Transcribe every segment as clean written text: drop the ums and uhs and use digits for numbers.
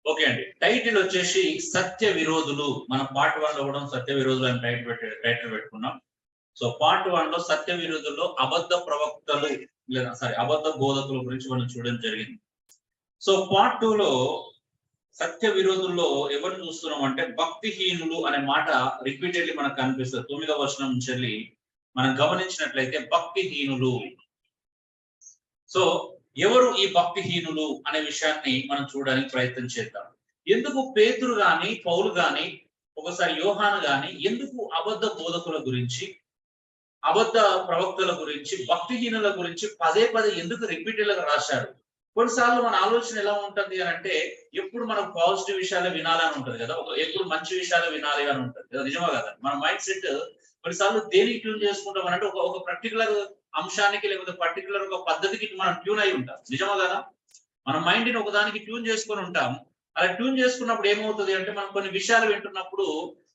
Okay అండి, title వచ్చేసి సత్య విరోధులు. మనం పార్ట్ 1 లో కూడా సత్య విరోధులు అని టైటిల్ పెట్టుకున్నాం. సో పార్ట్ 1 లో సత్య విరోధుల్లో అబద్ధ ప్రవక్తలు లేదా అబద్ధ బోధకుల గురించి మనం చూడడం జరిగింది. సో పార్ట్ 2 లో సత్య విరోధుల్లో ఎవరు చూస్తున్నాం అంటే భక్తిహీనులు అనే మాట రిపీటెడ్లీ మనకు కనిపిస్తుంది. 9వ వచనం నుంచి వెళ్ళి మనం గమనించినట్లయితే భక్తిహీనులు. సో ఎవరు ఈ భక్తిహీనులు అనే విషయాన్ని మనం చూడడానికి ప్రయత్నం చేద్దాం. ఎందుకు పేతురు గాని పౌలు గాని ఒకసారి యోహాను గాని ఎందుకు అబద్ధ బోధకుల గురించి, అబద్ధ ప్రవక్తల గురించి, భక్తిహీనుల గురించి పదే పదే ఎందుకు రిపీటెడ్గా రాశారు? కొన్నిసార్లు మన ఆలోచన ఎలా ఉంటుంది అని అంటే ఎప్పుడు మనకు పాజిటివ్ విషయాలే వినాలని ఉంటుంది కదా, ఎప్పుడు మంచి విషయాలు వినాలి అని ఉంటుంది కదా, నిజమా కదా? మన మైండ్ సెట్ కొన్నిసార్లు దేనికి ట్యూన్ చేసుకుంటాం అంటే ఒక పర్టికులర్ అంశానికి లేకపోతే పర్టికులర్ ఒక పద్ధతికి మనం ట్యూన్ అయి ఉంటాం, నిజమా కదా? మన మైండ్ ని ఒకదానికి ట్యూన్ చేసుకొని ఉంటాం. అలా ట్యూన్ చేసుకున్నప్పుడు ఏమవుతుంది అంటే మనం కొన్ని విషయాలు వింటున్నప్పుడు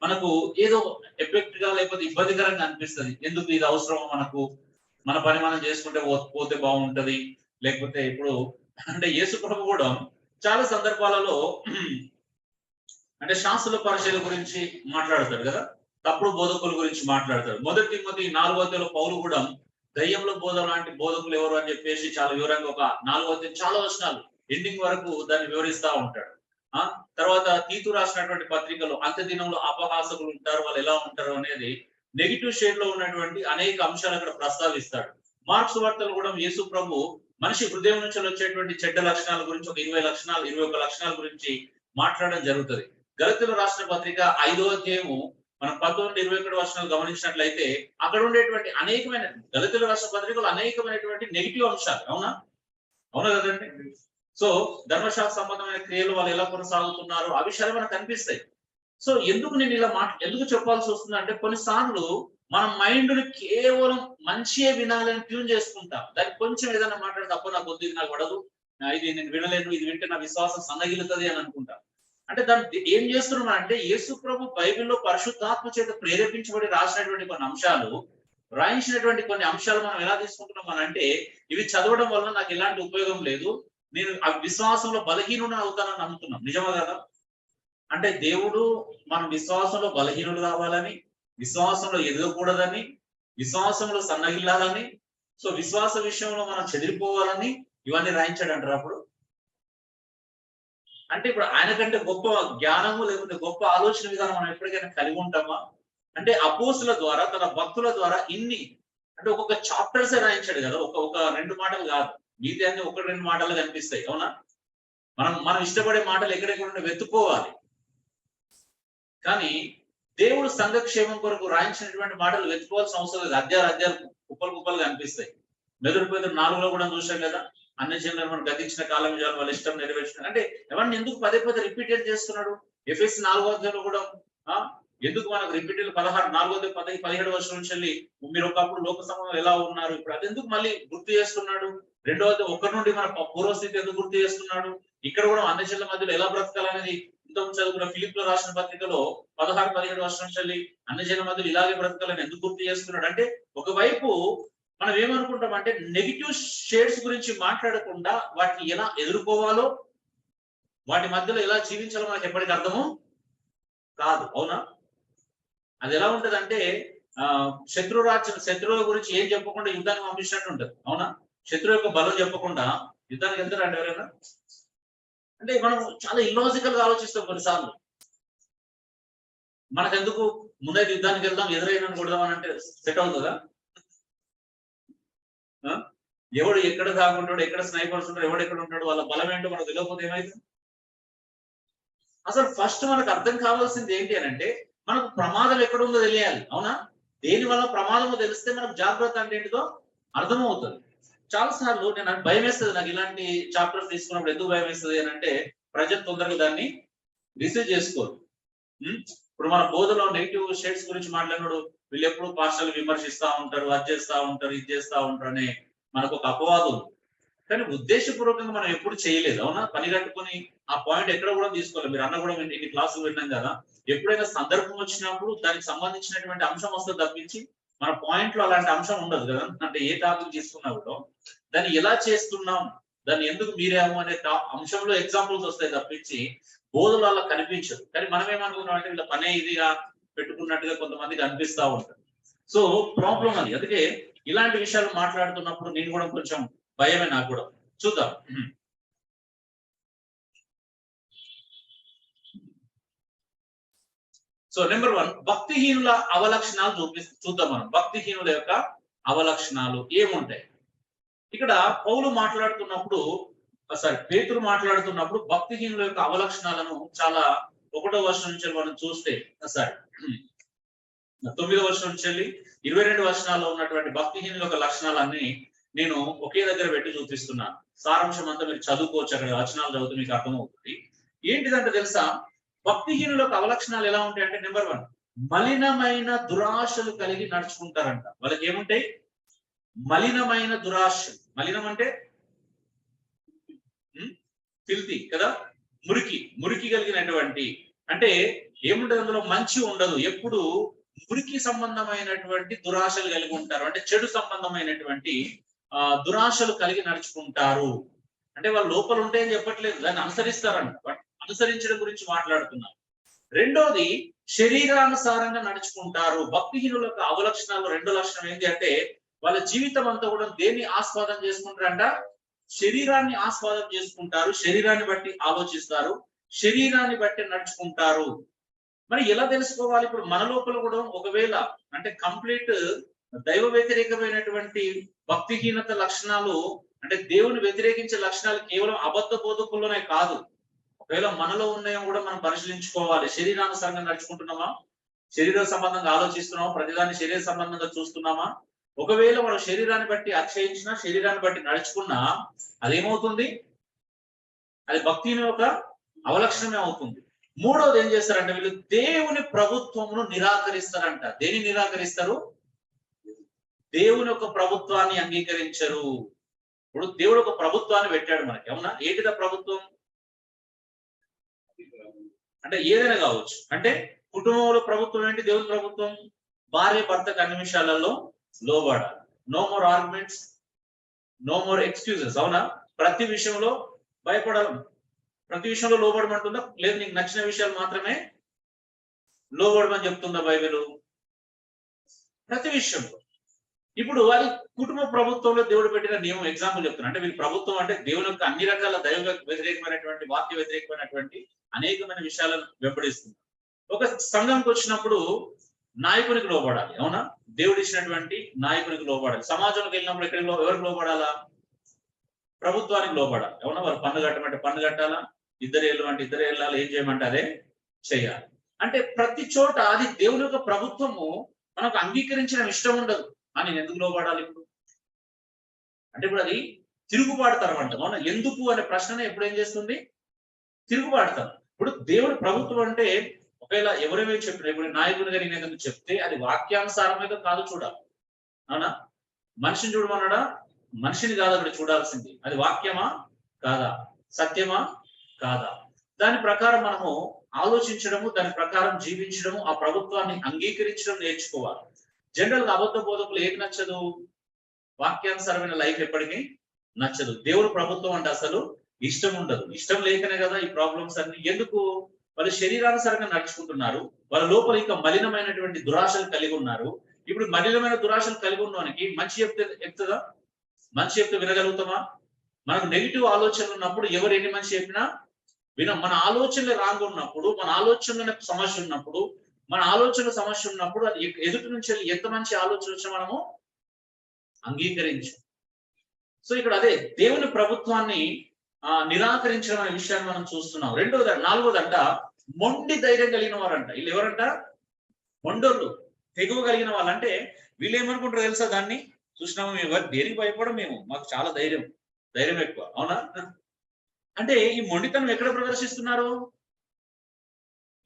మనకు ఏదో ఎఫెక్ట్ గా లేకపోతే ఇబ్బందికరంగా అనిపిస్తుంది. ఎందుకు ఇది అవసరం మనకు, మన పని మనం చేసుకుంటే పోతే బాగుంటది. లేకపోతే ఇప్పుడు అంటే యేసు ప్రభు కూడా చాలా సందర్భాలలో అంటే శాస్త్రుల పరిచయాల గురించి మాట్లాడతాడు కదా, తప్పుడు బోధకుల గురించి మాట్లాడతాడు. మొదటి తిమోతి 4వ అధ్యాయంలో పౌలు కూడా దయ్యంలో బోధ లాంటి బోధకులు ఎవరు అని చెప్పేసి చాలా వివరంగా ఒక 4వ అధ్యాయం చాలా వచనాలు ఎండింగ్ వరకు దాన్ని వివరిస్తా ఉంటాడు. తర్వాత తీతు రాసినటువంటి పత్రికలో అంత్య దినంలో అపహాసకులు ఉంటారు, వాళ్ళు ఎలా ఉంటారు అనేది నెగిటివ్ షేడ్ లో ఉన్నటువంటి అనేక అంశాలు అక్కడ ప్రస్తావిస్తాడు. మార్క్స్ వార్తలు కూడా యేసు ప్రభు మనిషి హృదయం నుంచి వచ్చేటువంటి చెడ్డ లక్షణాల గురించి ఒక 21 లక్షణాల గురించి మాట్లాడడం జరుగుతుంది. గలతీయులకు రాసిన పత్రిక 5వ అధ్యాయము మనం 19-21 వచనాలు గమనించినట్లయితే అక్కడ ఉండేటువంటి అనేకమైన గలతీయులకు రాసిన పత్రికలు అనేకమైనటువంటి నెగిటివ్ అంశాలు, అవునా కదండి? సో ధర్మశాస్త్ర సంబంధమైన క్రియలు వాళ్ళు ఎలా కొనసాగుతున్నారు ఆ విషయాలు మనకు కనిపిస్తాయి. సో ఎందుకు నేను ఇలా ఎందుకు చెప్పాల్సి వస్తుంది అంటే కొన్నిసార్లు మన మైండ్ ని కేవలం మంచిగా వినాలని ట్యూన్ చేసుకుంటాం. దానికి కొంచెం ఏదైనా మాట్లాడితే అప్పుడు నాకు వద్దు, ఇది నాకు పడదు, ఇది నేను వినలేను, ఇది వింటే నా విశ్వాసం సన్నగిలుతుంది అని అనుకుంటాం. అంటే దాన్ని ఏం చేస్తున్నాం అంటే యేసు ప్రభు బైబిల్లో పరిశుద్ధాత్మ చేత ప్రేరేపించబడి రాసినటువంటి కొన్ని అంశాలు, రాయించినటువంటి కొన్ని అంశాలు మనం ఎలా తీసుకుంటున్నాం అని అంటే ఇవి చదవడం వల్ల నాకు ఎలాంటి ఉపయోగం లేదు, నేను ఆ విశ్వాసంలో బలహీనుడు అవుతానని నమ్ముతున్నాం, నిజమా కదా? అంటే దేవుడు మన విశ్వాసంలో బలహీనులు కావాలని, విశ్వాసంలో ఎదగకూడదని, విశ్వాసంలో సన్నగిల్లాలని, సో విశ్వాస విషయంలో మనం చెదిరిపోవాలని ఇవన్నీ రాయించాడు అంటారు. అప్పుడు అంటే ఇప్పుడు ఆయన కంటే గొప్ప జ్ఞానము లేకపోతే గొప్ప ఆలోచన విధానం మనం ఎప్పటికైనా కలిగి ఉంటామా? అంటే అపోస్తుల ద్వారా తన భక్తుల ద్వారా ఇన్ని అంటే ఒక్కొక్క చాప్టర్స్ రాయించాడు కదా, ఒక 2 మాటలు కాదు, మిగతా అన్ని 1-2 మాటలు కనిపిస్తాయి, అవునా? మనం ఇష్టపడే మాటలు ఎక్కడెక్కడ వెతుక్కోవాలి. కానీ దేవుడు సంఘక్షేమం కొరకు రాయించినటువంటి మాటలు వెతుకోవాల్సిన అవసరం లేదు. అధ్యాయాలు కుప్పలు కనిపిస్తాయి. మెదురు 4లో కూడా చూసాం కదా, అన్ని జనులను మనం గతించిన కాలం వాళ్ళ ఇష్టం నెరవేర్చిన అంటే ఎవరిని ఎందుకు పదే రిపీటెడ్ చేస్తున్నాడు? ఎఫెస్ 4వ అధ్యాయంలో కూడా ఎందుకు మనకు రిపీటెడ్ 4-17 వర్షం నుంచి వెళ్ళి మీరు ఒకప్పుడు లోక సమయంలో ఎలా ఉన్నారు, ఇప్పుడు అది ఎందుకు మళ్ళీ గుర్తు చేస్తున్నాడు? 1 నుండి మన పూర్వస్థితి ఎందుకు గుర్తు చేస్తున్నాడు? ఇక్కడ కూడా అన్ని జనుల మధ్యలో ఎలా బ్రతకాలనేది ఇంతకు చదువుకున్న ఫిలిప్ లో రాసిన పత్రికలో 16-17 వర్షం నుంచి వెళ్ళి అన్ని జనుల మధ్యలో ఇలాగే బ్రతకాలని ఎందుకు గుర్తు చేస్తున్నాడు అంటే ఒకవైపు మనం ఏమనుకుంటాం అంటే నెగిటివ్ షేడ్స్ గురించి మాట్లాడకుండా వాటిని ఎలా ఎదుర్కోవాలో, వాటి మధ్యలో ఎలా జీవించాలో మనకి ఎప్పటికీ అర్థము కాదు, అవునా? అది ఎలా ఉంటది అంటే శత్రువుల గురించి ఏం చెప్పకుండా యుద్ధానికి పంపించినట్టు ఉంటది, అవునా? శత్రువు యొక్క బలం చెప్పకుండా యుద్ధానికి వెళ్తారండి ఎవరైనా? అంటే మనం చాలా ఇల్లాజికల్ గా ఆలోచిస్తాం కొన్నిసార్లు. మనకెందుకు ముందైతే యుద్ధానికి వెళ్దాం, ఎదురైనా కొడదాం అని అంటే సెట్ అవుతుందా? ఎవడు ఎక్కడ దాగుంటాడు, ఎక్కడ స్నైపర్స్ ఉంటాడు, ఎవడు ఎక్కడ ఉంటాడు, వాళ్ళ బలం ఏంటో మనకు తెలియకపోతే ఏమైతుంది? అసలు ఫస్ట్ మనకు అర్థం కావాల్సింది ఏంటి అని అంటే మనకు ప్రమాదం ఎక్కడ ఉందో తెలియాలి, అవునా? దేని వల్ల ప్రమాదమో తెలిస్తే మనకు జాగ్రత్త అంటే ఏంటిదో అర్థమవుతుంది. చాలా సార్లు నేను భయం వేస్తుంది, నాకు ఇలాంటి చాప్టర్స్ తీసుకున్నప్పుడు ఎందుకు భయం వేస్తుంది అని అంటే ప్రజలు తొందరగా దాన్ని రిసీవ్ చేసుకోరు. ఇప్పుడు మన బోధలో నెగిటివ్ షేడ్స్ గురించి మాట్లాడినాడు, వీళ్ళు ఎప్పుడు పాస్టర్లు విమర్శిస్తా ఉంటారు, అది చేస్తా ఉంటారు, ఇది చేస్తా ఉంటారు అనే మనకు ఒక అపవాదం. కానీ ఉద్దేశపూర్వకంగా మనం ఎప్పుడు చేయలేదు, అవునా? పని కట్టుకొని ఆ పాయింట్ ఎక్కడ కూడా తీసుకోవాలి. మీరు అన్న కూడా ఇన్ని క్లాసులు విన్నాం కదా, ఎప్పుడైనా సందర్భం వచ్చినప్పుడు దానికి సంబంధించినటువంటి అంశం వస్తుంది తప్పించి మన పాయింట్ లో అలాంటి అంశం ఉండదు కదా. అంటే ఏ టాపిక్ తీసుకున్నా కూడా దాన్ని ఎలా చేస్తున్నాం, దాన్ని ఎందుకు మీరాము అనే అంశంలో ఎగ్జాంపుల్స్ వస్తాయి తప్పించి బోధలు అలా కనిపించదు. కానీ మనం ఏమనుకున్నాం అంటే వీళ్ళ పనే ఇదిగా పెట్టుకున్నట్టుగా కొంతమందికి అనిపిస్తా ఉంటుంది. సో ప్రాబ్లం అది. అందుకే ఇలాంటి విషయాలు మాట్లాడుతున్నప్పుడు నేను కూడా కొంచెం భయమే నాకు కూడా. చూద్దాం. సో నెంబర్ 1, భక్తిహీనుల అవలక్షణాలు చూద్దాం మనం. భక్తిహీనుల యొక్క అవలక్షణాలు ఏముంటాయి? ఇక్కడ పౌలు మాట్లాడుతున్నప్పుడు పేతురు మాట్లాడుతున్నప్పుడు భక్తిహీనుల యొక్క అవలక్షణాలను చాలా 1వ వచనం నుంచి మనం చూస్తే 9వ వచనం నుంచి 22 వచనాల్లో ఉన్నటువంటి భక్తిహీనుల యొక్క లక్షణాలన్నీ నేను ఒకే దగ్గర పెట్టి చూపిస్తున్నాను. సారాంశం అంతా మీరు చదువుకోవచ్చు, అక్కడ వచనాలు చదివితే మీకు అర్థమవుతుంది. ఏంటిదంటే తెలుసా, భక్తిహీనుల యొక్క అవలక్షణాలు ఎలా ఉంటాయంటే నెంబర్ 1, మలినమైన దురాశలు కలిగి నడుచుకుంటారంట. వాళ్ళకి ఏముంటాయి? మలినమైన దురాశలు. మలినం అంటే ఫిల్తీ కదా, మురికి కలిగినటువంటి. అంటే ఏముంటది అందులో? మంచి ఉండదు. ఎప్పుడు మురికి సంబంధమైనటువంటి దురాశలు కలిగి ఉంటారు. అంటే చెడు సంబంధమైనటువంటి దురాశలు కలిగి నడుచుకుంటారు. అంటే వాళ్ళు లోపల ఉంటాయని చెప్పట్లేదు, దాన్ని అనుసరిస్తారంట. అనుసరించడం గురించి మాట్లాడుతున్నారు. రెండోది, శరీరానుసారంగా నడుచుకుంటారు. భక్తిహీనుల యొక్క అవలక్షణాలు 2 లక్షణం ఏంటి అంటే వాళ్ళ జీవితం అంతా కూడా దేన్ని ఆస్వాదం చేసుకుంటారంట? శరీరాన్ని ఆస్వాదం చేసుకుంటారు. శరీరాన్ని బట్టి ఆలోచిస్తారు, శరీరాన్ని బట్టి నడుచుకుంటారు. మరి ఎలా తెలుసుకోవాలి? ఇప్పుడు మన లోపల కూడా ఒకవేళ అంటే కంప్లీట్ దైవ వ్యతిరేకమైనటువంటి భక్తిహీనత లక్షణాలు, అంటే దేవుని వ్యతిరేకించే లక్షణాలు కేవలం అబద్ధ బోధకుల్లోనే కాదు, ఒకవేళ మనలో ఉన్నాయో కూడా మనం పరిశీలించుకోవాలి. శరీరానుసారంగా నడుచుకుంటున్నామా? శరీర సంబంధంగా ఆలోచిస్తున్నామా? ప్రతిదాన్ని శరీర సంబంధంగా చూస్తున్నామా? ఒకవేళ మనం శరీరాన్ని బట్టి అక్షయించినా, శరీరాన్ని బట్టి నడుచుకున్నా అదేమవుతుంది? అది భక్తిని యొక్క అవలక్షణమే అవుతుంది. మూడోది ఏం చేస్తారంటే వీళ్ళు దేవుని ప్రభుత్వమును నిరాకరిస్తారంట. దేని నిరాకరిస్తారు? దేవుని యొక్క ప్రభుత్వాన్ని అంగీకరించరు. ఇప్పుడు దేవుడు ఒక ప్రభుత్వాన్ని పెట్టాడు మనకి, అవునా? ఏంటిదా ప్రభుత్వం? అంటే ఏదైనా కావచ్చు. అంటే కుటుంబంలో ప్రభుత్వం ఏంటి? దేవుని ప్రభుత్వం. భార్య భర్తకు అన్ని విషయాలలో లోబడాలి. No more arguments, no more excuses, అవునా? ప్రతి విషయంలో భయపడాలి, ప్రతి విషయంలో లోబడమంటుందా? లేదు, నీకు నచ్చిన విషయాలు మాత్రమే లోబడమని చెప్తుందా బైబిల్? ప్రతి విషయంలో. ఇప్పుడు అది కుటుంబ ప్రభుత్వంలో దేవుడు పెట్టిన నియమం. ఎగ్జాంపుల్ చెప్తున్నా. అంటే వీళ్ళు ప్రభుత్వం అంటే దేవుని యొక్క అన్ని రకాల దైవ వ్యతిరేకమైనటువంటి, వాక్య వ్యతిరేకమైనటువంటి అనేకమైన విషయాలను వెంబడిస్తుంది. ఒక సంఘంకి వచ్చినప్పుడు నాయకునికి లోబడాలి, అవునా? దేవుడు ఇచ్చినటువంటి నాయకునికి లోబడాలి. సమాజంలోకి వెళ్ళినప్పుడు ఎవరికి లోబడాలా? ప్రభుత్వానికి లోబడాలి, అవునా? వాళ్ళు పన్ను కట్టమంటే పన్ను కట్టాలా, ఇద్దరు అంటే ఇద్దరు వెళ్ళాలి, ఏం చేయమంటే అదే చేయాలి. అంటే ప్రతి చోట అది దేవుని యొక్క ప్రభుత్వము మనకు అంగీకరించడం ఇష్టం ఉండదు. నేను ఎందుకు లోబడాలి ఇప్పుడు అంటే ఇప్పుడు అది తిరుగుబాటుతనం అంటాం, అవునా? ఎందుకు అనే ప్రశ్ననే ఎప్పుడు ఏం చేస్తుంది? తిరుగుబాటుతనం. ఇప్పుడు దేవుడి ప్రభుత్వం అంటే ఒకవేళ ఎవరేమో చెప్పిన, ఇప్పుడు నాయకుడిగా నేను ఏదైనా చెప్తే అది వాక్యానుసారమైతే కాదు చూడాలి, అవునా? మనిషిని చూడమన్నాడా? మనిషిని కాదు అక్కడ చూడాల్సింది. అది వాక్యమా కాదా, సత్యమా కాదా, దాని ప్రకారం మనము ఆలోచించడము, దాని ప్రకారం జీవించడము, ఆ ప్రభుత్వాన్ని అంగీకరించడం నేర్చుకోవాలి. జనరల్ గా అబద్ధ బోధకులు ఏది నచ్చదు? వాక్యానుసారమైన లైఫ్ ఎప్పటికీ నచ్చదు. దేవుడు ప్రభుత్వం అంటే అసలు ఇష్టం ఉండదు. ఇష్టం లేకనే కదా ఈ ప్రాబ్లమ్స్ అన్ని. ఎందుకు? వాళ్ళు శరీరానుసారంగా నడుచుకుంటున్నారు. వాళ్ళ లోపల ఇంకా మలినమైనటువంటి దురాశలు కలిగి ఉన్నారు. ఇప్పుడు మలినమైన దురాశలు కలిగి ఉన్నవానికి మంచి చెప్తే ఎక్కుతుందా? మంచి చెప్తే వినగలుగుతామా? మనకు నెగిటివ్ ఆలోచనలు ఉన్నప్పుడు ఎవరు ఎన్ని మంచి చెప్పినా మన ఆలోచనలు రాంగ్ ఉన్నప్పుడు, మన ఆలోచనలో సమస్య ఉన్నప్పుడు, మన ఆలోచనల సమస్య ఉన్నప్పుడు అది ఎదుటి నుంచి ఎంత మంచి ఆలోచన వచ్చినా మనము అంగీకరించు. సో ఇక్కడ అదే దేవుని ప్రభుత్వాన్ని నిరాకరించడం అనే విషయాన్ని మనం చూస్తున్నాం. నాలుగోదంట మొండి ధైర్యం కలిగిన వారంట. వీళ్ళు ఎవరంట? మొండోళ్ళు, తెగువ కలిగిన వాళ్ళంటే వీళ్ళు ఏమనుకుంటారు తెలుసా? దాన్ని చూసినాము మేము, ఎవరు దేనికి భయపడం, మేము మాకు చాలా ధైర్యం ఎక్కువ, అవునా? అంటే ఈ మొండితనం ఎక్కడ ప్రదర్శిస్తున్నారు?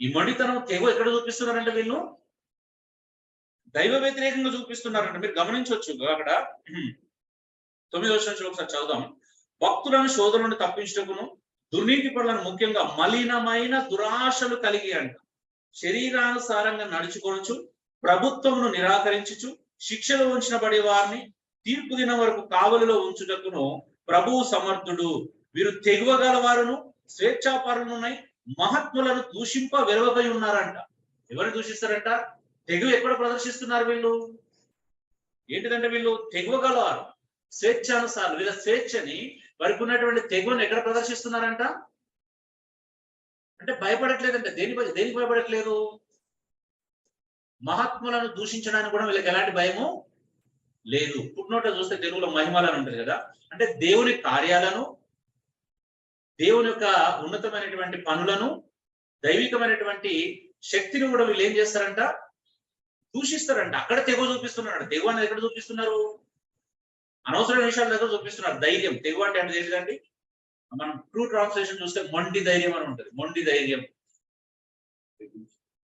ఈ మొండితనం తెగువ ఎక్కడ చూపిస్తున్నారంటే వీళ్ళు దైవ వ్యతిరేకంగా చూపిస్తున్నారంట. మీరు గమనించవచ్చు అక్కడ 9వ వచనం ఒకసారి చదువుదాం. భక్తులను శోధన నుండి తప్పించుటకును దుర్నీతి పనులను, ముఖ్యంగా మలినమైన దురాశలు కలిగి అంట శరీరానుసారంగా నడుచుకొనొచ్చు, ప్రభుత్వమును నిరాకరించుచు, శిక్షలో ఉంచిన బడి వారిని తీర్పు దినం వరకు కావలిలో ఉంచుటకును ప్రభువు సమర్థుడు, వీరు తెగువగల వారును స్వేచ్ఛాపరులున్నాయి, మహాత్ములను దూషింప వెలువపై ఉన్నారంట. ఎవరిని దూషిస్తారంట? తెగువ ఎక్కడ ప్రదర్శిస్తున్నారు వీళ్ళు? ఏంటిదంటే వీళ్ళు తెగువగలవారు, స్వేచ్ఛానుసారులు. వీళ్ళ స్వేచ్ఛని, వారికి ఉన్నటువంటి తెగువను ఎక్కడ ప్రదర్శిస్తున్నారంట? అంటే భయపడట్లేదంటే దేనికి భయపడట్లేదు? మహాత్ములను దూషించడానికి కూడా వీళ్ళకి ఎలాంటి భయము లేదు. పుట్టినోట చూస్తే తెలుగులో మహిమలను ఉంటుంది కదా, అంటే దేవుని కార్యాలను, దేవుని యొక్క ఉన్నతమైనటువంటి పనులను, దైవికమైనటువంటి శక్తిని కూడా వీళ్ళు ఏం చేస్తారంట? దూషిస్తారంట. అక్కడ తెగువ చూపిస్తున్నాడు. తెగువ అనేది ఎక్కడ చూపిస్తున్నారు? అనవసరమైన విషయాల దగ్గర చూపిస్తున్నారు. ధైర్యం. తెగువ అంటే అంటే ఏంటండి? మనం ట్రూ ట్రాన్స్లేషన్ చూస్తే మొండి ధైర్యం అని ఉంటుంది. మొండి ధైర్యం,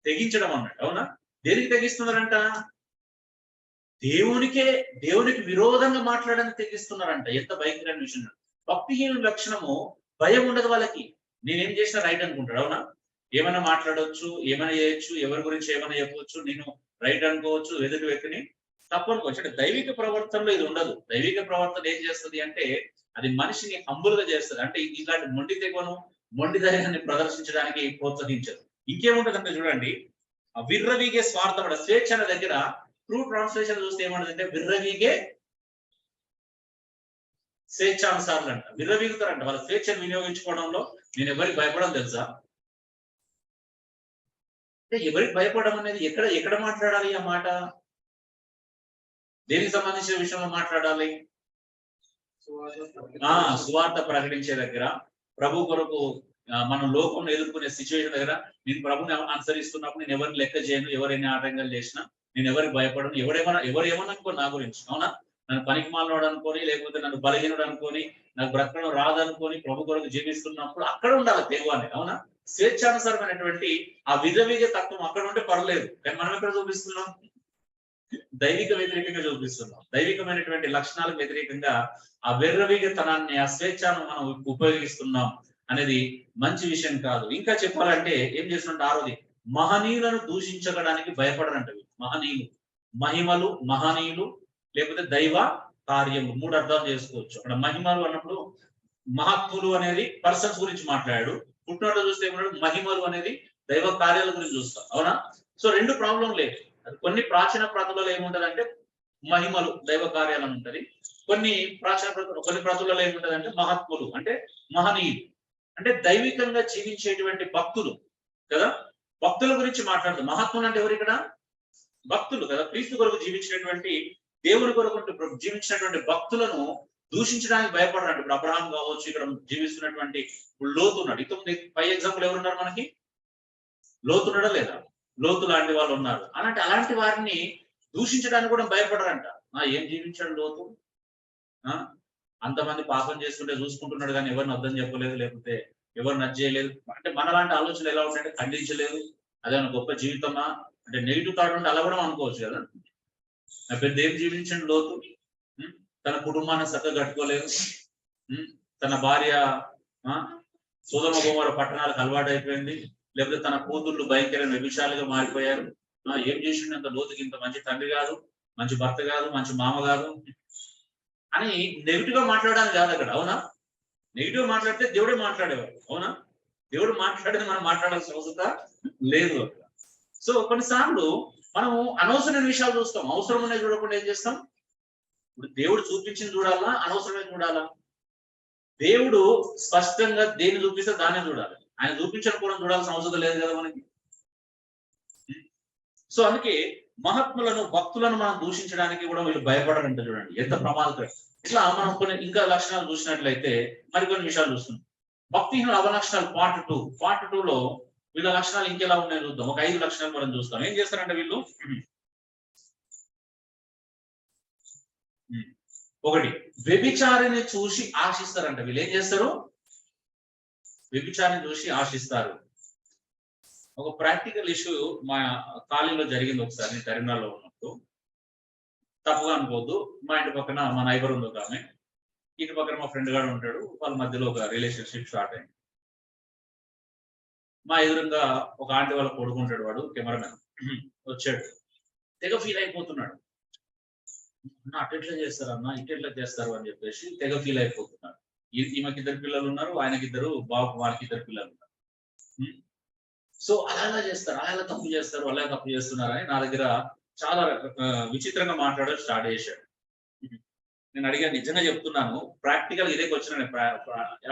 తెగించడం అన్నట్టు. అవునా? దేనికి తెగిస్తున్నారంట? దేవునికి విరోధంగా మాట్లాడడానికి తెగిస్తున్నారంట. ఎంత భయంకరమైన విషయం! భక్తిహీన లక్షణము భయం ఉండదు వాళ్ళకి. నేనేం చేసినా రైట్ అనుకుంటాడు. అవునా? ఏమైనా మాట్లాడవచ్చు, ఏమైనా చేయొచ్చు, ఎవరి గురించి ఏమైనా చెప్పవచ్చు, నేను రైట్ అనుకోవచ్చు, ఎదుటి వ్యక్తిని తప్పు అనుకోవచ్చు. అంటే దైవిక ప్రవర్తనలో ఇది ఉండదు. దైవిక ప్రవర్తన ఏం చేస్తుంది అంటే అది మనిషిని హంబుల్ గా చేస్తుంది. అంటే ఇలాంటి మొండి తెగువను, మొండి ధైర్యాన్ని ప్రదర్శించడానికి ప్రోత్సహించదు. ఇంకేముంటదంటే చూడండి, విర్రవీగే స్వార్థపడ. స్వేచ్ఛ అనే దగ్గర ట్రూ ట్రాన్స్లేషన్ చూస్తే ఏమంటదంటే విర్రవీగే స్వేచ్ఛానుసారులు అంట. విర్రవీగుతారంట. వాళ్ళ స్వేచ్ఛను వినియోగించుకోవడంలో నేను ఎవరికి భయపడడం తెలుసా? అంటే ఎవరికి భయపడడం అనేది ఎక్కడ మాట్లాడాలి ఆ మాట? దేనికి సంబంధించిన విషయంలో మాట్లాడాలి? సువార్త ప్రకటించే దగ్గర, ప్రభు కొరకు మనం లోకంలో ఎదుర్కొనే సిచ్యువేషన్ దగ్గర నేను ప్రభుని అనుసరిస్తున్నప్పుడు నేను ఎవరిని లెక్క చేయను, ఎవరైనా ఆటంకాలు చేసినా నేను ఎవరికి భయపడను. ఎవరు ఏమన్నా అనుకో నా గురించి. అవునా? నన్ను పనికి మాలినోడు అనుకొని, లేకపోతే నన్ను బలహీనుడు అనుకొని, నాకు బ్రతకడం రాదనుకొని ప్రభు కొరకు జీవిస్తున్నప్పుడు అక్కడ ఉండాలి తెగువ అనేది. అవునా? స్వేచ్ఛానుసారమైనటువంటి ఆ విధవిగ తత్వం అక్కడ ఉంటే పర్లేదు. కానీ మనం ఎక్కడ చూపిస్తున్నాం? దైవిక వ్యతిరేకంగా చూపిస్తున్నాం. దైవికమైనటువంటి లక్షణాలకు వ్యతిరేకంగా ఆ వెర్రవీగతనాన్ని, ఆ స్వేచ్ఛను మనం ఉపయోగిస్తున్నాం అనేది మంచి విషయం కాదు. ఇంకా చెప్పాలంటే ఏం చేస్తున్నట్టు? ఆరోది, మహనీయులను దూషించడానికి భయపడరంట. మహనీయులు, మహిమలు, మహనీయులు, లేకపోతే దైవ కార్యము. 3 అర్థాలు చేసుకోవచ్చు. అక్కడ మహిమలు అన్నప్పుడు మహాత్ములు అనేది పర్సన్స్ గురించి మాట్లాడాడు. పుట్టినోళ్ళు చూస్తే ఏమన్నాడు? మహిమలు అనేది దైవ కార్యాల గురించి చూస్తాం. అవునా? సో 2 ప్రాబ్లం లేదు. కొన్ని ప్రాచీన ప్రతులలో ఏముంటదంటే మహిమలు, దైవ కార్యాలను ఉంటది. కొన్ని ప్రతులలో ఏముంటదంటే మహాత్ములు అంటే మహనీయులు, అంటే దైవికంగా జీవించేటువంటి భక్తులు కదా. భక్తుల గురించి మాట్లాడుతాం. మహాత్ములు అంటే ఎవరు ఇక్కడ? భక్తులు కదా. క్రీస్తు కొరకు జీవించినటువంటి, దేవుని కొరకు జీవించినటువంటి భక్తులను దూషించడానికి భయపడరండి. ఇప్పుడు అబ్రహాం కావచ్చు, ఇక్కడ జీవిస్తున్నటువంటి లోతు ఉన్నాడు. ఇంతకుముందు 5 ఎగ్జాంపుల్ ఎవరున్నారు మనకి? లోతు ఉన్నాడా లేదా? లోతు లాంటి వాళ్ళు ఉన్నారు. అలాంటి వారిని దూషించడానికి కూడా భయపడరంట. ఏం జీవించాడు లోతు? అంతమంది పాపం చేస్తుంటే చూసుకుంటున్నాడు కానీ ఎవరిని అర్థం చెప్పలేదు, లేకపోతే ఎవరు నచ్చేయలేదు. అంటే మనలాంటి ఆలోచనలు ఎలా ఉంటాయంటే ఖండించలేదు. అదేమన్నా గొప్ప జీవితమా అంటే నెగిటివ్ థాట్ ఉంటే అలా కూడా అనుకోవచ్చు కదా. పెద్ద ఏం జీవించండి లోతు? తన కుటుంబాన్ని చక్కగా కట్టుకోలేదు. తన భార్య సొదొమ గొమొర్రా పట్టణాలకు అలవాటు అయిపోయింది. లేకపోతే తన కూతుళ్ళు భయంకరమైన వ్యభిచారులుగా మారిపోయారు. ఏం చేసిండు? అంత లోతుకి ఇంత మంచి తండ్రి కాదు, మంచి భర్త కాదు, మంచి మామ కాదు అని నెగిటివ్ గా మాట్లాడడానికి కాదు అక్కడ. అవునా? నెగిటివ్ మాట్లాడితే దేవుడే మాట్లాడేవాడు. అవునా? దేవుడు మాట్లాడేది మనం మాట్లాడాల్సిన అవసరం లేదు అక్కడ. సో కొన్నిసార్లు మనము అనవసరమైన విషయాలు చూస్తాం. అవసరం ఉన్నాయి చూడకుండా ఏం చేస్తాం? ఇప్పుడు దేవుడు చూపించింది చూడాలా, అనవసరమైన చూడాలా? దేవుడు స్పష్టంగా దేన్ని చూపిస్తే దాన్ని చూడాలి. ఆయన చూపించడం కూడా చూడాల్సిన అవసరం లేదు కదా మనకి. సో అందుకే మహాత్ములను, భక్తులను మనం దూషించడానికి కూడా వీళ్ళు భయపడారంట. చూడండి ఎంత ప్రమాదకరం. ఇట్లా మనం కొన్ని ఇంకా లక్షణాలు చూసినట్లయితే మరికొన్ని విషయాలు చూస్తున్నాం. భక్తిహీన అవలక్షణాలు పార్ట్ 2లో వీళ్ళ లక్షణాలు ఇంకెలా ఉన్నాయో చూద్దాం. ఒక 5 లక్షణాలు మనం చూస్తాం. ఏం చేస్తారంటే వీళ్ళు, 1 వ్యభిచారిని చూసి ఆశిస్తారంట. వీళ్ళు ఏం చేస్తారు? వ్యభిచారిని చూసి ఆశిస్తారు. ఒక ప్రాక్టికల్ ఇష్యూ మా కాలేజీలో జరిగింది ఒకసారి. నేను కరీంనగర్లో ఉన్నప్పుడు. తప్పుగా అనుకోవద్దు. మా ఇంటి పక్కన మా నైబర్ ఉంది ఒక ఆమె, ఇటు పక్కన మా ఫ్రెండ్ గారు ఉంటాడు. వాళ్ళ మధ్యలో ఒక రిలేషన్షిప్ స్టార్ట్ అయింది. మా ఎదురుగా ఒక ఆంటీ వాళ్ళ కొడుకుంటాడు, వాడు కెమెరామెన్ వచ్చాడు. తెగ ఫీల్ అయిపోతున్నాడు. అట్లా చేస్తారన్నా ఇట్లా చేస్తారు అని చెప్పేసి తెగ ఫీల్ అయిపోతున్నారు. ఈమెకి 2 పిల్లలు ఉన్నారు, ఆయనకి వాళ్ళకి 2 పిల్లలు ఉన్నారు. సో అలా చేస్తారు, అలా తప్పు చేస్తారు, అలా తప్పు చేస్తున్నారని నా దగ్గర చాలా విచిత్రంగా మాట్లాడడం స్టార్ట్ చేశాడు. నేను అడిగాను, నిజంగా చెప్తున్నాను, ప్రాక్టికల్ ఇదే క్వశ్చన్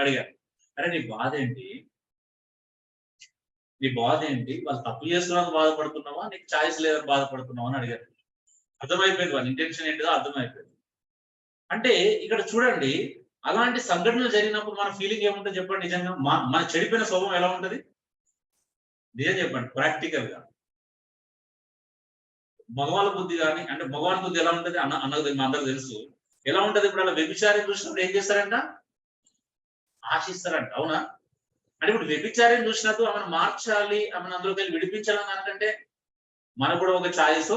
అడిగాను. అరే నీ బాధ ఏంటి? నీ బాధ ఏంటి? వాళ్ళు తప్పు చేస్తున్నారు బాధపడుతున్నావా, నీకు ఛాయిస్ లేదని బాధపడుతున్నావా అని అడిగారు. అర్థమైపోయింది వాళ్ళ ఇంటెన్షన్ ఏంటిదో అర్థమైపోయింది. అంటే ఇక్కడ చూడండి, అలాంటి సంఘటనలు జరిగినప్పుడు మన ఫీలింగ్ ఏముంటుంది చెప్పండి? నిజంగా మన చెడిపోయిన స్వభావం ఎలా ఉంటది? నిజం చెప్పండి ప్రాక్టికల్ గా. మగవాళ్ళ బుద్ధి కానీ, అంటే మగవాళ్ళ బుద్ధి ఎలా ఉంటది అన్నది మా అందరికి తెలుసు. ఎలా ఉంటది? ఇప్పుడు అలా వ్యభిచారం చూసినప్పుడు ఏం చేస్తారంట? ఆశిస్తారంట. అవునా? అంటే ఇప్పుడు వ్యభిచారం చూసినప్పుడు ఆమెను మార్చాలి, ఆమెను అందులోకి వెళ్ళి విడిపించాలని అనుకంటే మనకు కూడా ఒక ఛాయిస్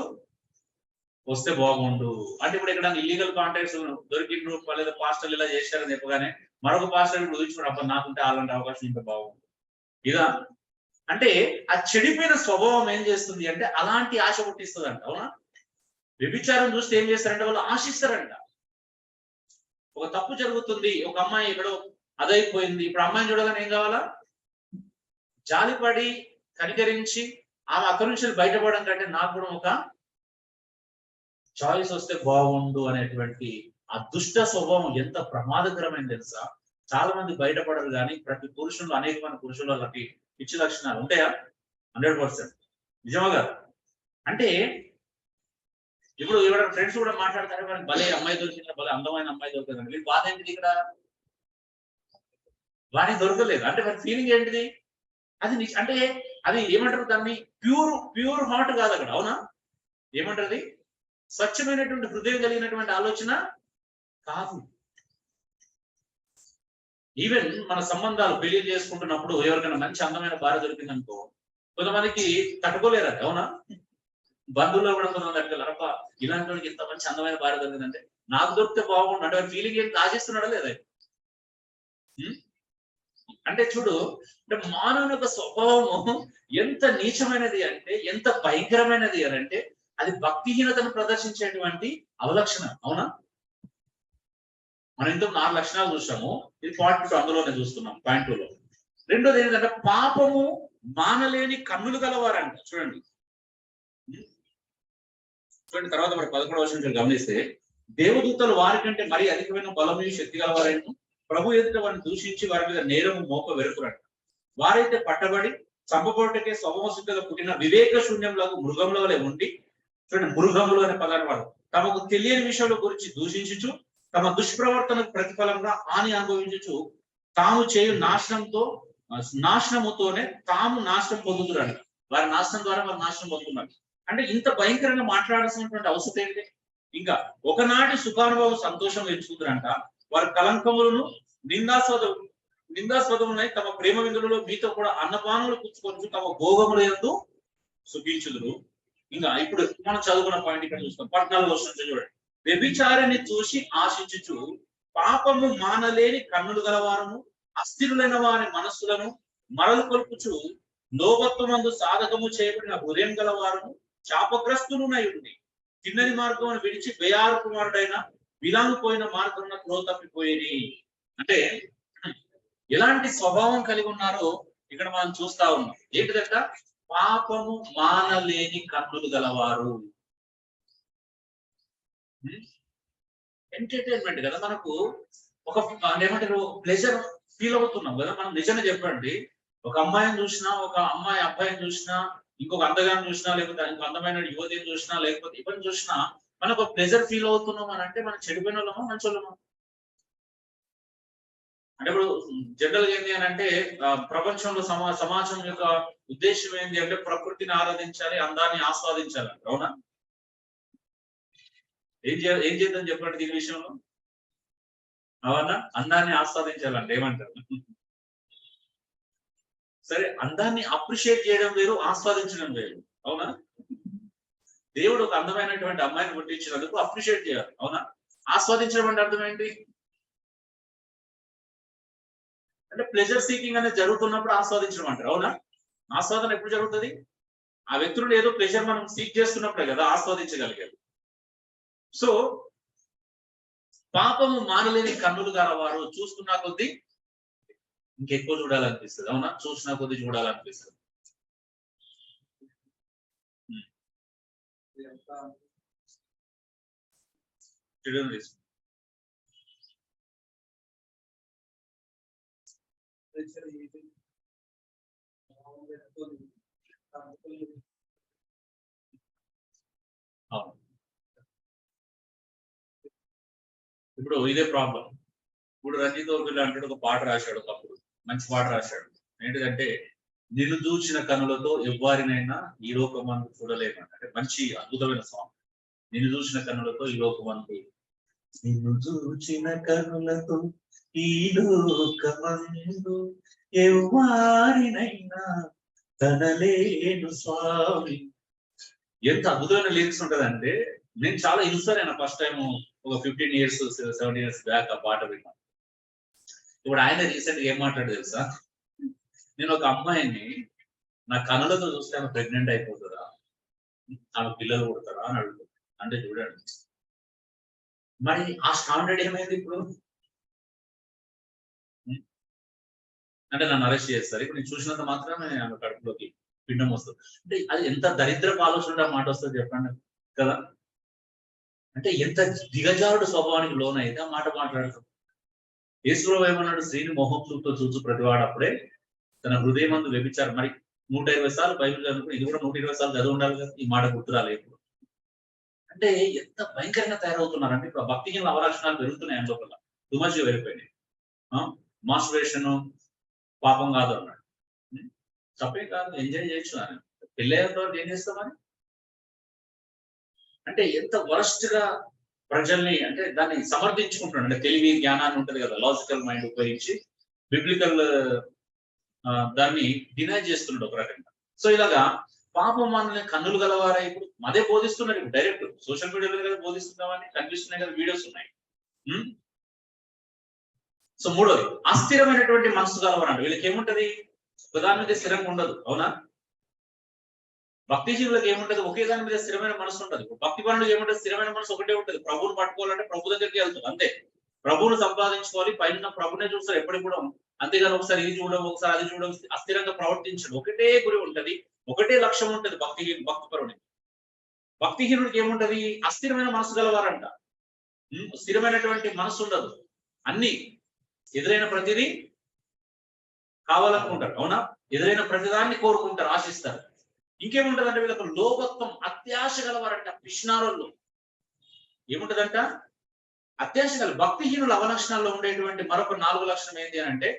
వస్తే బాగుండు. అంటే ఇప్పుడు ఇక్కడ ఇల్లీగల్ కాంటాక్ట్స్ దొరికిండ్రు, లేదా పాస్టర్లు ఇలా చేశారని చెప్పగానే మరొక పాస్టర్ ఇప్పుడు ఊహించుకుని అబ్బా నాకుంటే అలాంటి అవకాశం ఇంకా బాగుంది ఇదా. అంటే ఆ చెడిపోయిన స్వభావం ఏం చేస్తుంది అంటే అలాంటి ఆశ పుట్టిస్తుందంట. అవునా? వ్యభిచారం చూస్తే ఏం చేస్తారంటే వాళ్ళు ఆశిస్తారంట. ఒక తప్పు జరుగుతుంది, ఒక అమ్మాయి ఎక్కడో అదైపోయింది, ఇప్పుడు అమ్మాయిని చూడగానే ఏం కావాలా? జాలిపడి కనికరించి ఆమె అక్కడి నుంచి బయటపడడం కంటే నాకు కూడా ఒక చాయిస్ వస్తే బాగుండు అనేటువంటి ఆ దుష్ట స్వభావం ఎంత ప్రమాదకరమైంది తెలుసా? చాలా మంది బయటపడరు, కానీ ప్రతి పురుషులు, అనేకమైన పురుషులు వాళ్ళకి పిచ్చి లక్షణాలు ఉంటాయా? 100% నిజమా కదా? అంటే ఇప్పుడు ఎవరైనా ఫ్రెండ్స్ కూడా మాట్లాడతారు, మనకి భలే అమ్మాయి దొరికింది, భలే అందమైన అమ్మాయి దొరికిందండి, వీళ్ళు బాధ ఏంటిది? ఇక్కడ వాడికి దొరకలేదు అంటే వారి ఫీలింగ్ ఏంటిది? అది అంటే అది ఏమంటారు దాన్ని? ప్యూర్ హార్ట్ కాదు అక్కడ. అవునా? ఏమంటారు? స్వచ్ఛమైనటువంటి హృదయం కలిగినటువంటి ఆలోచన కాదు. ఈవెన్ మన సంబంధాలు పెళ్లి చేసుకుంటున్నప్పుడు ఎవరికైనా మంచి అందమైన భార్య దొరికిందనుకో, కొంతమందికి తట్టుకోలేరు. అవునా? బంధువుల్లో కూడా కొంతమంది అడగలరప్ప ఇలాంటి వాడికి ఇంత మంచి అందమైన భార్య దొరికిందంటే నాకు దొరికితే బాగుండు అంటే వారి ఫీలింగ్ ఏంటి? ఆశిస్తున్నాడా లేదా? అంటే చూడు, అంటే మానవుని యొక్క స్వభావము ఎంత నీచమైనది అంటే, ఎంత భయంకరమైనది అని అంటే అది భక్తిహీనతను ప్రదర్శించేటువంటి అవలక్షణం. అవునా? మనం ఇంతకు 4 లక్షణాలు చూసాము, ఇది పార్ట్ 2 అందులోనే చూస్తున్నాం పాయింట్ 2లో. రెండోది ఏంటంటే పాపము మానలేని కన్నులు గలవారంట. చూడండి తర్వాత మరి 11వ వచనం గమనిస్తే, దేవదూతలు వారి కంటే మరీ అధికమైన బలము శక్తి గలవారైన ప్రభు ఎదుట వారిని దూషించి వారి మీద నేరము మోప వెరుకురంట. వారైతే పట్టబడి చంపబోటకే స్వభావసిద్ధంగా పుట్టిన వివేక శూన్యంలో మృగంలో ఉండి, చూడండి మృగములు అనే పదాన్ని వాడు, తమకు తెలియని విషయాల గురించి దూషించుచు తమ దుష్ప్రవర్తనకు ప్రతిఫలంగా హాని అనుభవించుచు తాము చేయు నాశనముతోనే తాము నాశనం పొందుతున్నారు. వారి నాశనం ద్వారా వారు నాశనం పొందుతున్నారు. అంటే ఇంత భయంకరంగా మాట్లాడాల్సినటువంటి అవసరం ఏంటి? ఇంకా ఒకనాటి సుఖానుభవం సంతోషం ఎంచుకుంటారంట. వారి కలంకములను నిందాస్పదములై తమ ప్రేమ విందులలో మీతో కూడా అన్నపానములు పుచ్చుకొని తమ భోగముల యందు సుఖించుదురు. ఇంకా ఇప్పుడు మనం చదువుకున్న పాయింట్ ఇక్కడ చూస్తాం. 14వ వచనం చూడండి. వ్యభిచారిని చూసి ఆశించుచు పాపము మానలేని కన్నులు గలవారము, అస్థిరులైన వారి మనస్సులను మరలు కొలుపుచు లోభత్వమందు సాధకము చేయబడిన హృదయం గలవారము, శాపగ్రస్తులునై ఉండి తిన్నని మార్గం విడిచి బెయారు కుమారుడైన విలాను పోయిన మార్గం క్రో తప్పిపోయేది. అంటే ఎలాంటి స్వభావం కలిగి ఉన్నారో ఇక్కడ మనం చూస్తా ఉన్నాం. ఏంటిదంట? పాపము మానలేని కన్నులు గలవారు. ఎంటర్టైన్మెంట్ కదా, మనకు ఒక ఏమంటారు ప్లెజర్ ఫీల్ అవుతున్నాం కదా మనం. నిజంగా చెప్పండి, ఒక అమ్మాయిని చూసినా, ఒక అమ్మాయి అబ్బాయిని చూసినా, ఇంకొక అందగాన్ని చూసినా, లేకపోతే ఇంకొక అందమైన యువతిని చూసినా, లేకపోతే ఇవన్నీ చూసినా మనకు ఒక ప్లెజర్ ఫీల్ అవుతున్నాం అని అంటే మనం చెడిపోయిన వాళ్ళమా మంచి వాళ్ళమా? అంటే ఇప్పుడు జనరల్ గా ఏంటి అని అంటే ప్రపంచంలో సమాజం యొక్క ఉద్దేశం ఏంటి అంటే ప్రకృతిని ఆరాధించాలి, అందాన్ని ఆస్వాదించాలి. అవునా? ఏం చేద్దాం చెప్పండి దీని విషయంలో? అవునా? అందాన్ని ఆస్వాదించాలంటే ఏమంటారు? సరే, అందాన్ని అప్రిషియేట్ చేయడం వేరు, ఆస్వాదించడం వేరు. అవునా? దేవుడు ఒక అందమైనటువంటి అమ్మాయిని పుట్టించినందుకు అప్రిషియేట్ చేయాలి. అవునా? ఆస్వాదించడం అంటే అర్థం ఏంటి? అంటే ప్లెజర్ సీకింగ్ అనేది జరుగుతున్నప్పుడు ఆస్వాదించడం అంటారు. అవునా? ఆస్వాదన ఎప్పుడు జరుగుతుంది? ఆ వ్యక్తులు ఏదో ప్లెజర్ మనం సీక్ చేస్తున్నప్పుడే కదా ఆస్వాదించగలిగారు. సో పాపము మానలేని కన్నులు గలవారు చూస్తున్నా కొద్దీ ఇంకెక్కువ చూడాలనిపిస్తుంది. అవునా? చూసినా కొద్దీ చూడాలనిపిస్తుంది. అవును. ఇప్పుడు ఇదే ప్రాబ్లం. ఇప్పుడు రంజిత్ ఓపిల్ అంటాడు, ఒక పాట రాశాడు ఒకప్పుడు. మంచి పాట రాశాడు. ఏంటిదంటే, నిన్ను చూచిన కనులతో ఎవ్వారినైనా ఈ లోకమందు చూడలేను అంటే మంచి అద్భుతమైన సాంగ్. నిన్ను చూసిన కనులతో ఈ లోకమందు, నిన్ను చూచిన కనులతో ఈ లోకమందు ఎవ్వారినైనా కనలేను స్వామి. ఎంత అద్భుతమైన లిరిక్స్ ఉంటదంటే, నేను చాలా ఇన్స్పైర్ అయినా ఫస్ట్ టైం ఒక 15 ఇయర్స్ 17 ఇయర్స్ బ్యాక్ ఆ పాట విన్నాను. ఇప్పుడు ఆయన రీసెంట్ గా ఏం మాట్లాడు తెలుసా? నేను ఒక అమ్మాయిని నా కనులతో చూస్తే ఆమె ప్రెగ్నెంట్ అయిపోతుందా, ఆమె పిల్లలు పుడతారా అని అడుగుతుంది. అంటే చూడండి, మరి ఆ స్టాండర్డ్ ఏమైంది ఇప్పుడు? అంటే నన్ను అరెస్ట్ చేస్తారు, ఇప్పుడు నేను చూసినంత మాత్రమే ఆమె కడుపులోకి పిండం వస్తుంది. అంటే అది ఎంత దరిద్రపు ఆలోచన మాట వస్తుంది చెప్పండి కదా. అంటే ఎంత దిగజారుడు స్వభావానికి లోనైతే ఆ మాట మాట్లాడతాం. యేసుప్రభువు ఏమన్నాడు? స్త్రీని మొహం చూపుతో చూచు ప్రతివాడప్పుడే తన హృదయమందు వ్యభిచారం. మరి 120 సార్లు బైబిల్ చదువుకుని ఇది కూడా 120 సార్లు చదివి ఉండాలి కదా, ఈ మాట గుర్తురాలే ఇప్పుడు. అంటే ఎంత భయంకరంగా తయారవుతున్నారంటే ఇప్పుడు భక్తిహీన అవలక్షణాలు పెరుగుతున్నాయి ఆయన లోపల. తుమచి వెళ్ళిపోయినాయి. మాస్టర్బేషన్ పాపం కాదు అన్నాడు. తప్పే కాదు, ఎంజాయ్ చేయొచ్చు అని. పెళ్ళయ్యేంత వరకు ఏం చేస్తామని. అంటే ఎంత వరస్ట్ గా ప్రజల్ని, అంటే దాన్ని సమర్థించుకుంటున్నాడు. అంటే తెలివి జ్ఞానాన్ని ఉంటది కదా, లాజికల్ మైండ్ ఉపయోగించి బిబ్లికల్ దాన్ని డినై చేస్తున్నాడు ఒక రకంగా. సో ఇలాగా పాపం మనల్ని కన్నులు గలవారా, ఇప్పుడు అదే బోధిస్తున్నాడు. ఇప్పుడు డైరెక్ట్ సోషల్ మీడియాలో కదా బోధిస్తున్నామని కనిపిస్తున్నాయి కదా, వీడియోస్ ఉన్నాయి. సో మూడోది, అస్థిరమైనటువంటి మనసు గలవారంట. వీళ్ళకి ఏముంటది? ఒకదాని మీద స్థిరంగా ఉండదు. అవునా? భక్తి జీవులకు ఏముంటది? ఒకే దాని మీద స్థిరమైన మనసు ఉంటది. భక్తి పనులకు ఏముంటది? స్థిరమైన మనసు ఒకటే ఉంటది. ప్రభువుని పట్టుకోవాలంటే ప్రభు దగ్గరికి వెళ్తారు అంతే. ప్రభువును సంపాదించుకోవాలి, పైన ప్రభునే చూస్తారు ఎప్పటికి కూడా. అంతేగాని ఒకసారి ఇది చూడడం, ఒకసారి అది చూడడం, అస్థిరంగా ప్రవర్తించడం. ఒకటే గురి ఉంటది, ఒకటే లక్ష్యం ఉంటది భక్తి పరునికి. భక్తిహీనుడికి ఏముంటది? అస్థిరమైన మనసు గలవారంట. స్థిరమైనటువంటి మనసు ఉండదు. అన్ని ఎదురైన ప్రతిదీ కావాలనుకుంటారు. అవునా? ఎదురైన ప్రతిదాన్ని కోరుకుంటారు, ఆశిస్తారు. ఇంకేముంటదంటే వీళ్ళకు లోభత్వం, అత్యాశ గలవారంట. పిష్నారోళ్ళు ఏముంటదంట? అత్యాశ గల. భక్తిహీనుల అవలక్షణాల్లో ఉండేటువంటి మరొక 4 లక్షణం ఏంటి అంటే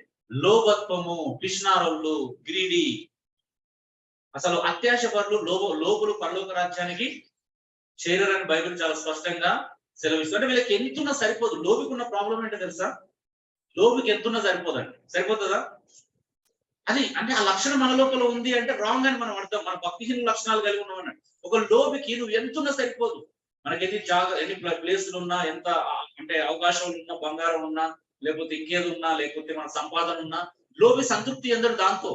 లోభత్వము, పిష్నారోళ్ళు, గ్రీడీ. అసలు అత్యాశ పరులు, లోపులు పరలోక రాజ్యానికి చేరరని బైబిల్ చాలా స్పష్టంగా సెలవిస్తుంది. అంటే వీళ్ళకి ఎంతున్నా సరిపోదు. లోబికి ఉన్న ప్రాబ్లం ఏంటో తెలుసా? లోబికి ఎంతున్నా సరిపోదండి. సరిపోతుందా? అది అంటే ఆ లక్షణం మన లోపల ఉంది అంటే రాంగ్ అని మనం అర్థం. మన భక్తిహీన లక్షణాలు కలిగి ఉన్నామని. ఒక లోబికి నువ్వు ఎంతున్నా సరిపోదు. మనకి ఎన్ని ప్లేసులు ఉన్నా, ఎంత అంటే అవకాశాలు ఉన్నా, బంగారం ఉన్నా, లేకపోతే ఇంకేది ఉన్నా, లేకపోతే మన సంపాదన ఉన్నా, లోబి సంతృప్తి ఎందరు దాంతో.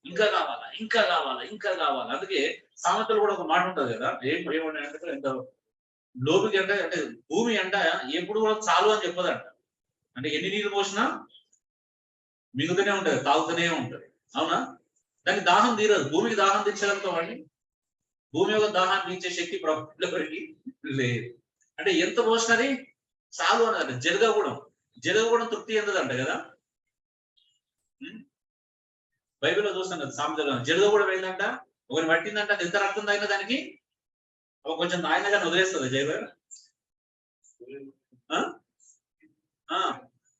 ఇంకా కావాలా, ఇంకా కావాలా, ఇంకా కావాలా. అందుకే సామెతలు కూడా ఒక మాట ఉంటది కదా, ఏమంటే ఎంత లోబికి అంటే భూమి అంట ఎప్పుడు కూడా చాలు అని చెప్పదంట. అంటే ఎన్ని నీళ్ళు పోసినా మిగుతూనే ఉంటది, తాగుతూనే ఉంటది. అవునా? దానికి దాహం తీరదు. భూమికి దాహం తీర్చగలుగుతామండి? భూమి యొక్క దాహాన్ని తీర్చే శక్తి ప్రభుత్వకి లేదు. అంటే ఎంత పోసినది చాలు అన్నదంట. జరగకూడదు తృప్తి ఎందదంట కదా. బైబిల్లో చూస్తాం కదా సామెతలు. జరగకూడదు ఏంటంట, ఒకటి పట్టిందంట, ఎంత రక్తం తాగిన దానికి కొంచెం తాగినగా వదిలేస్తుంది జైలు.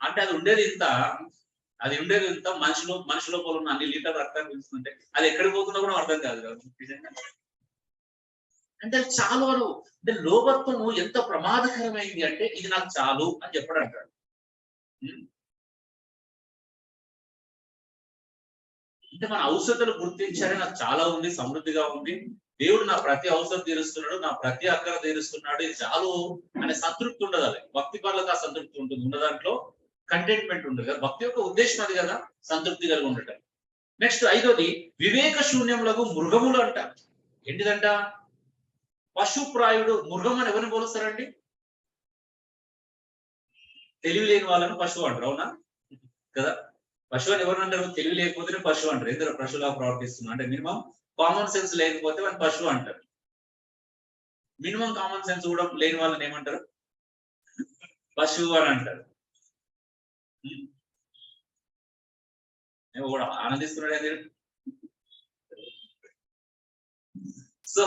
అంటే అది ఉండేది ఇంత మనిషి లోపల ఉన్న అన్ని లీటర్ రక్తాన్ని పిలుస్తుంటే అది ఎక్కడికి పోతుందో కూడా అర్థం కాదు కదా. అంటే చాలు అను. అంటే లోభత్వము ఎంత ప్రమాదకరమైంది అంటే ఇది నాకు చాలు అని చెప్పడం అంటాడు. అంటే మన ఔషధాలు గుర్తించారే, నాకు చాలా ఉంది, సమృద్ధిగా ఉంది, దేవుడు నా ప్రతి అవసరం తీరుస్తున్నాడు, నా ప్రతి అక్కర తీరుస్తున్నాడు, ఇది చాలు అనే సంతృప్తి ఉండదు. అది భక్తి పనులకు ఆ సంతృప్తి ఉంటుంది. ఉన్న దాంట్లో కంటెంట్మెంట్ ఉండదు కదా. భక్తి యొక్క ఉద్దేశం అది కదా, సంతృప్తి కలిగి ఉండటం. నెక్స్ట్ 5వది, వివేక శూన్యములకు మృగములు అంట. ఏంటిదంట? పశుప్రాయుడు. మృగం అని ఎవరిని పోలుస్తారండి? తెలివి లేని వాళ్ళని పశువు అంటారు, అవునా కదా? పశువు అని ఎవరు అంటారు? తెలివి లేకపోతేనే పశువు అంటారు. ఎందుకు పశువులా ప్రవర్తిస్తున్నా అంటే మినిమం కామన్ సెన్స్ లేకపోతే వాళ్ళని పశువు అంటారు. మినిమం కామన్ సెన్స్ కూడా లేని వాళ్ళని ఏమంటారు? పశువు అని అంటారు. ఏమో కూడా ఆనందిస్తున్నాడు. సో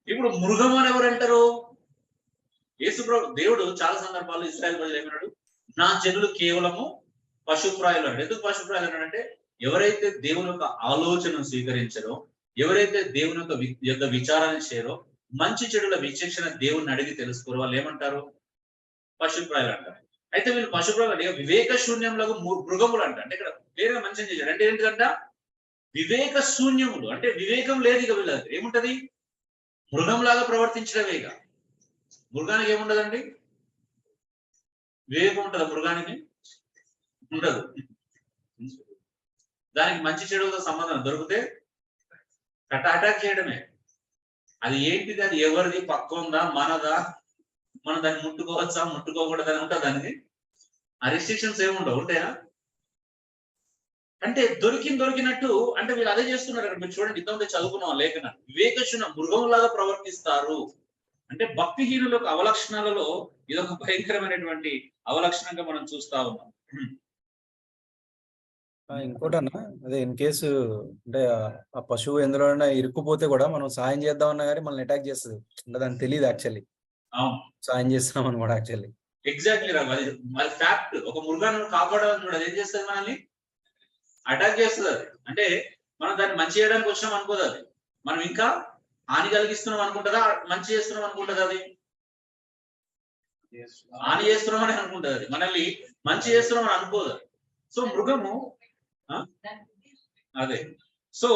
ఇప్పుడు మృగం అని ఎవరు అంటారు? యేసుప్రభు దేవుడు చాలా సందర్భాల్లో ఇశ్రాయేలు ప్రజలు ఏమన్నాడు? నా జనులు కేవలము పశుప్రాయులు అన్నాడు. ఎందుకు పశుప్రాయులు అన్నాడంటే ఎవరైతే దేవుని యొక్క ఆలోచనను స్వీకరించారో, ఎవరైతే దేవుని యొక్క విచారాన్ని చేయరో, మంచి చెడుల విచక్షణ దేవుణ్ణి అడిగి తెలుసుకోరు, వాళ్ళు ఏమంటారు? పశుప్రాయులు అంటారు. అయితే వీళ్ళు పశుప్రాయులు వివేక శూన్యంలో మృగములు అంట. అంటే ఇక్కడ వేరే మంచి చేశారు. అంటే ఏంటిదంట? వివేక శూన్యములు, అంటే వివేకం లేదు ఇక వీళ్ళకి. ఏముంటది? మృగంలాగా ప్రవర్తించడమే. ఇక మృగానికి ఏముండదండి? వివేకం ఉంటుందా మృగానికి? ఉండదు. దానికి మంచి చెడులతో సంబంధం దొరికితే అటాక్ చేయడమే. అది ఏంటిది? అది ఎవరిది? పక్క ఉందా, మనదా, మనం దాన్ని ముట్టుకోవచ్చా, ముట్టుకోకూడదని ఉంటుంది దానికి. ఆ రిస్ట్రిక్షన్స్ ఏముండవు, ఉంటాయా? అంటే దొరికినట్టు అంటే వీళ్ళు అదే చేస్తున్నారు. అక్కడ మీరు చూడండి, ఇంత చదువుకున్నాం లేఖన. వివేకశూన్య మృగంలాగా ప్రవర్తిస్తారు. అంటే భక్తిహీనులకు అవలక్షణాలలో ఇదొక భయంకరమైనటువంటి అవలక్షణంగా మనం చూస్తా ఉన్నాం. ఇంకోటన్నా, అదే ఇన్ కేసు అంటే ఆ పశువు ఎందులోనైనా ఇరుక్కుపోతే కూడా మనం సాయం చేద్దామన్నా కానీ మనల్ని అటాక్ చేస్తుంది. అంటే దానికి తెలియదు యాక్చువల్లీ సాయం చేస్తున్నాం అని కూడా. యాక్చువల్లీ ఎగ్జాక్ట్లీ రా, మరి ఫ్యాక్ట్. ఒక మృగాన్ని కాపాడాలని చూడదు, ఏం చేస్తుంది? మనల్ని అటాక్ చేస్తుంది. అది అంటే మనం దాన్ని మంచి చేయడానికి వచ్చినాం అనుకోదు. అది మనం ఇంకా హాని కలిగిస్తున్నాం అనుకుంటుందా, మంచి చేస్తున్నాం అనుకుంటుందా? అది హాని చేస్తున్నామని అనుకుంటుంది. అది మనల్ని మంచి చేస్తున్నామని అనుకోదు. సో మృగము అదే. సో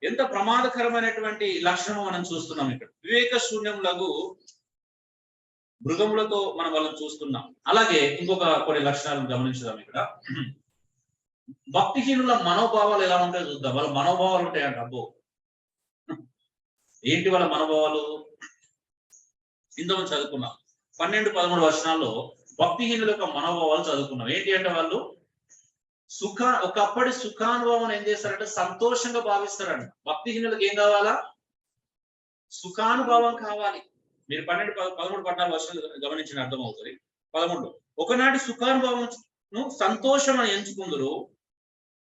ఎంత ప్రమాదకరమైనటువంటి లక్షణము మనం చూస్తున్నాం ఇక్కడ. వివేక శూన్యములకు మృగములతో మనం వాళ్ళని చూస్తున్నాం. అలాగే ఇంకొక కొన్ని లక్షణాలను గమనించుదాం ఇక్కడ. భక్తిహీనుల మనోభావాలు ఎలా ఉంటాయో చూద్దాం. వాళ్ళ మనోభావాలు ఉంటాయంట. అబ్బో, ఏంటి వాళ్ళ మనోభావాలు? ఇందులో చదువుకున్నాం 12-13 వర్షాల్లో భక్తిహీనుల యొక్క మనోభావాలు చదువుకున్నాం. ఏంటి అంటే వాళ్ళు ఒకప్పటి సుఖానుభవం ఏం చేస్తారంటే సంతోషంగా భావిస్తారంట. భక్తిహీనులకు ఏం కావాలా? సుఖానుభవం కావాలి. మీరు 12-13-14 వర్షాలు గమనించిన అర్థమవుతుంది. 13 ఒకనాటి సుఖానుభవం సంతోషం అని ఎంచుకుందరు,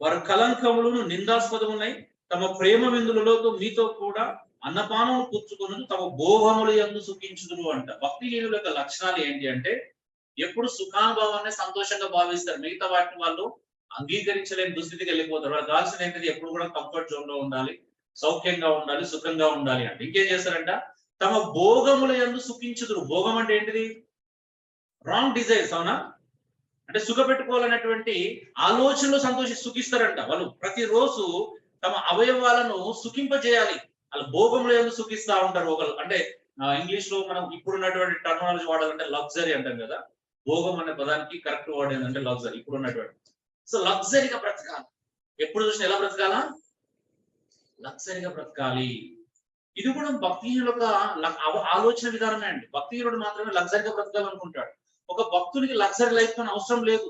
వారు కలంకములను నిందాస్పదమున్నాయి. తమ ప్రేమ విందులలో మీతో కూడా అన్నపానములు పుచ్చుకొని తమ భోగములు యందు సుఖించుదురు అంట. భక్తిహీనుల యొక్క లక్షణాలు ఏంటి అంటే ఎప్పుడు సుఖానుభవాన్ని సంతోషంగా భావిస్తారు. మిగతా వాటిని వాళ్ళు అంగీకరించలేని దుస్థితికి వెళ్ళిపోతారు. వాళ్ళు కావాల్సిన ఏంటిది? ఎప్పుడు కూడా కంఫర్ట్ జోన్ లో ఉండాలి, సౌఖ్యంగా ఉండాలి, సుఖంగా ఉండాలి అంటే. ఇంకేం చేస్తారంట? తమ భోగముల యందు సుఖించుదురు. భోగం అంటే ఏంటిది? రాంగ్ డిజైర్స్, అవునా? అంటే సుఖ పెట్టుకోవాలనేటువంటి ఆలోచనలు సుఖిస్తారంట. వాళ్ళు ప్రతిరోజు తమ అవయవాలను సుఖింపజేయాలి. వాళ్ళు భోగముల యందు సుఖిస్తా ఉంటారు. ఒకళ్ళు అంటే ఇంగ్లీష్ లో మనం ఇప్పుడున్నటువంటి టర్మినాలజీ వాడాలంటే లగ్జరీ అంటాం కదా. భోగం అనే పదానికి కరెక్ట్ వర్డ్ ఏంటంటే లగ్జరీ. ఇప్పుడున్నటువంటి సో లగ్జరీగా బ్రతకాలి. ఎప్పుడు చూసినా ఎలా బ్రతకాలా? లగ్జరీగా బ్రతకాలి. ఇది కూడా భక్తిహీనుల ఆలోచన విధానమే అండి. భక్తిహీనుడు మాత్రమే లగ్జరీగా బ్రతకాలనుకుంటాడు. ఒక భక్తునికి లగ్జరీ లైఫ్ అని అవసరం లేదు.